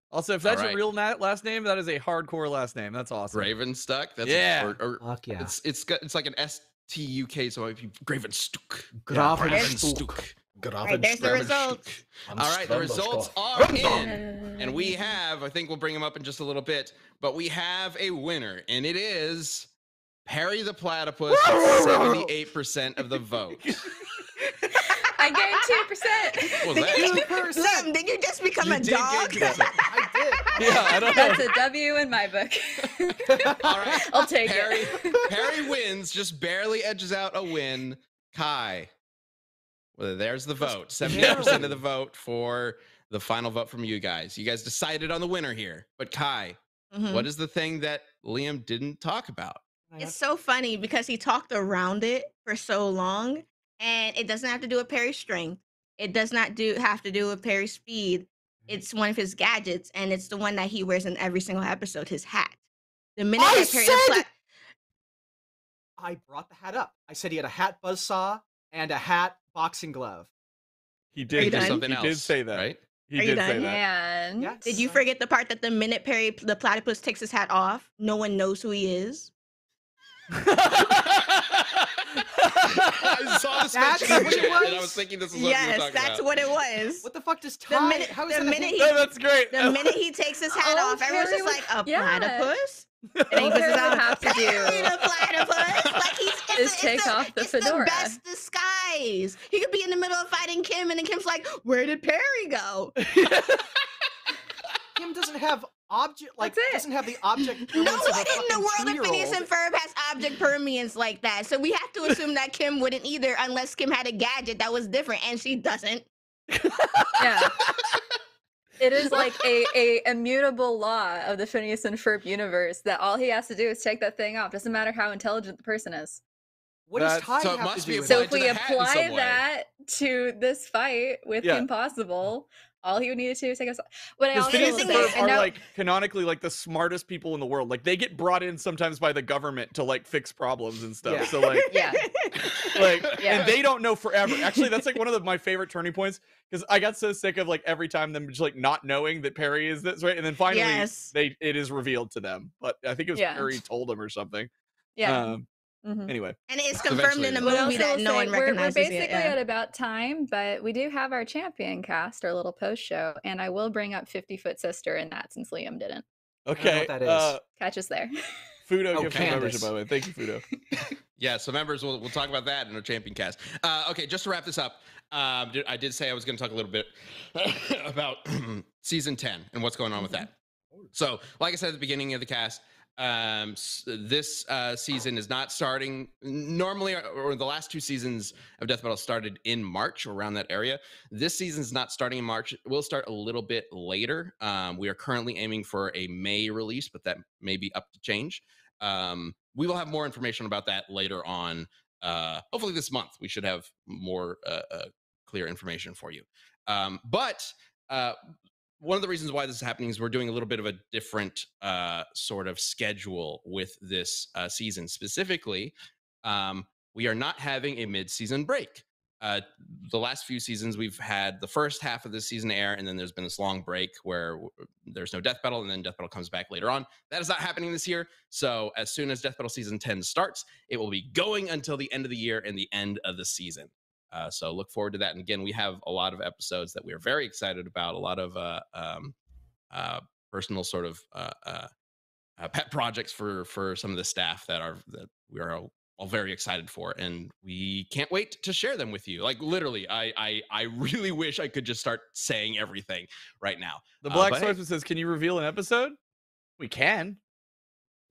Also, if that's All your real last name, that is a hardcore last name. That's awesome. Gravenstuck. That's Yeah. Fuck yeah. It's like an STUK, so it'd be Gravenstuck. Gravenstuck. All right, there's the results. All right, the results are in. And we have, I think we'll bring them up in just a little bit, but we have a winner, and it is Perry the Platypus with 78% of the vote. I gained 2%. What was that? Liam, did you just become You a did dog? gain 2%. I did. Yeah, I don't know. That's a W in my book. All right. I'll take Perry, it. Perry wins, just barely edges out a win. Kai. Well, there's the vote. 78% of the vote for the final vote from you guys. You guys decided on the winner here. But Kai, what is the thing that Liam didn't talk about? It's so funny because he talked around it for so long, and it doesn't have to do with Perry's strength. It does not have to do with Perry's speed. It's one of his gadgets, and it's the one that he wears in every single episode, his hat. The minute that Perry I brought the hat up. I said he had a hat buzzsaw and a hat boxing glove. He Are did you do done? something Something else. He did else, say that. right? He Are you did done? say that. And Yes. Did you forget the part that the minute Perry the Platypus takes his hat off, no one knows who he is? I saw this That's mentioned in what it chat, was? and I was thinking this is what we were Yes, talking that's about. what it was. What the fuck does The tie? minute- How is the that a minute thing? No, that's great. The minute he takes his hat Oh, off, everyone's Perry just would- like, a yeah. platypus? And he All puts Perry his would on. have to Perry do the platypus. Like is take off the it's fedora. the best disguise. He could be in the middle of fighting Kim, and then Kim's like, "Where did Perry go?" Kim doesn't have object That's it. doesn't have the object. No permanence of a one in the fucking world of two-year-old. Phineas and Ferb has object permanence like that. So we have to assume that Kim wouldn't either, unless Kim had a gadget that was different, and she doesn't. Yeah. It is like a immutable law of the Phineas and Ferb universe that all he has to do is take that thing off. Doesn't matter how intelligent the person is. What does That's- tie so it have must to be do with So applied if to we the hat in apply some way. that to this fight with Yeah. Kim Possible, all he would need to do is take us. What I Because also Phineas will and say, Ferb I are know, like canonically like the smartest people in the world. Like they get brought in sometimes by the government to like fix problems and stuff. Yeah. So like yeah, like Yeah. and they don't know forever. Actually, that's like one of my favorite turning points because I got so sick of like every time them just like not knowing that Perry is this, right? And then finally Yes. it is revealed to them. But I think it was Yeah. Perry told them or something. yeah. Um, Mhm. anyway. And it's confirmed in the Eventually. But movie also that will no say, one recognizes we're yet, basically yeah. at about time, but we do have our champion cast, our little post show, and I will bring up 50-Foot Sister in that since Liam didn't. Okay. what that is. Catch us there. Fudo Oh, gift Candace. membership, by the way. Thank you, Fudo. Yeah, so members, we'll talk about that in our champion cast. Okay, just to wrap this up, I did say I was going to talk a little bit about season 10 and what's going on with that. So, like I said at the beginning of the cast, this season is not starting normally, or the last two seasons of Death Battle started in March, or around that area. This season is not starting in March. It will start a little bit later. We are currently aiming for a May release, but that may be up to change. We will have more information about that later on. Hopefully this month we should have more clear information for you. But one of the reasons why this is happening is we're doing a little bit of a different sort of schedule with this season. Specifically, we are not having a mid-season break. The last few seasons, we've had the first half of the season air, and then there's been this long break where there's no Death Battle, and then Death Battle comes back later on. That is not happening this year. So as soon as Death Battle Season 10 starts, it will be going until the end of the year and the end of the season. So look forward to that. And again, we have a lot of episodes that we are very excited about, a lot of personal sort of pet projects for some of the staff that we are all very excited for, and we can't wait to share them with you. Like literally, I really wish I could just start saying everything right now. The Black but hey, Swordsman says, "Can you reveal an episode?" We can,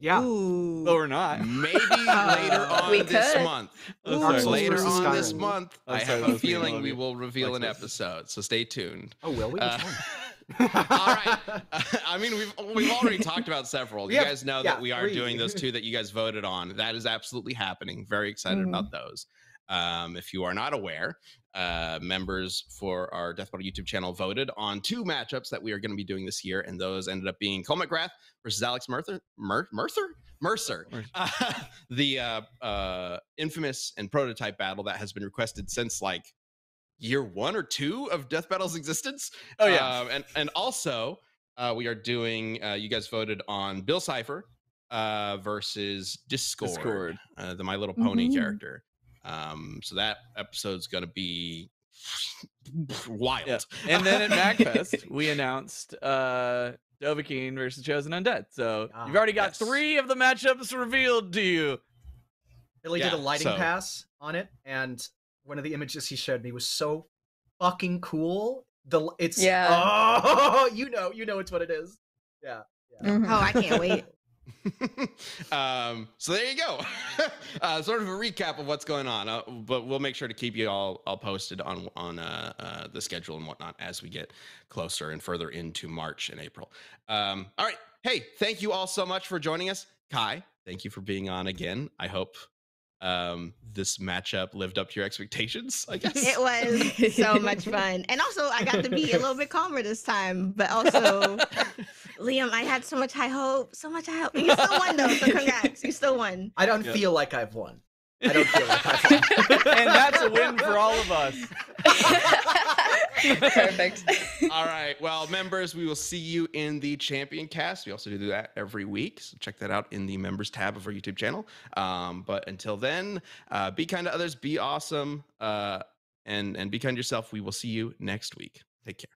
Yeah. Ooh. but we're not. maybe later on We this could. month. I'm Ooh. sorry, Later versus on this Skyrim. month, I'm I sorry, have that a was me. I feeling love we you. will reveal an Black Swordsman. episode. So stay tuned. Oh, will we? Which Uh, one? All right. I mean, we've already talked about several. You Yeah, guys know yeah, that we are 3. doing those 2 that you guys voted on. That is absolutely happening. Very excited about those. If you are not aware, members for our Death Battle YouTube channel voted on 2 matchups that we are going to be doing this year, and those ended up being Cole McGrath versus Alex Mercer. The infamous and prototype battle that has been requested since like year 1 or 2 of Death Battle's existence. Oh, yeah. And also we are doing you guys voted on Bill Cipher versus Discord. The My Little Pony character. So that episode's gonna be wild. Yeah. And then at MagFest, we announced Dovahkiin versus Chosen Undead. So Ah, you've already got yes. 3 of the matchups revealed to you. Billy did a Yeah, lighting so- pass on it, and one of the images he showed me was so fucking cool. It's oh, you know it's what it is. Yeah. Mhm. Oh, I can't wait. So there you go. Sort of a recap of what's going on, but we'll make sure to keep you all posted on the schedule and whatnot as we get closer and further into March and April. All right. Hey, thank you all so much for joining us. Kai, thank you for being on again. I hope this matchup lived up to your expectations, I guess. It was so much fun. And also, I got to be a little bit calmer this time. But also, Liam, I had so much high hope. So much high hope. You still won, though. So congrats. You still won. I don't Yeah. feel like I've won. I don't feel like I've won. And that's a win for all of us. Perfect. All right. Well, members, we will see you in the Champion Cast. We also do that every week. So check that out in the members tab of our YouTube channel. But until then, be kind to others, be awesome, and be kind to yourself. We will see you next week. Take care.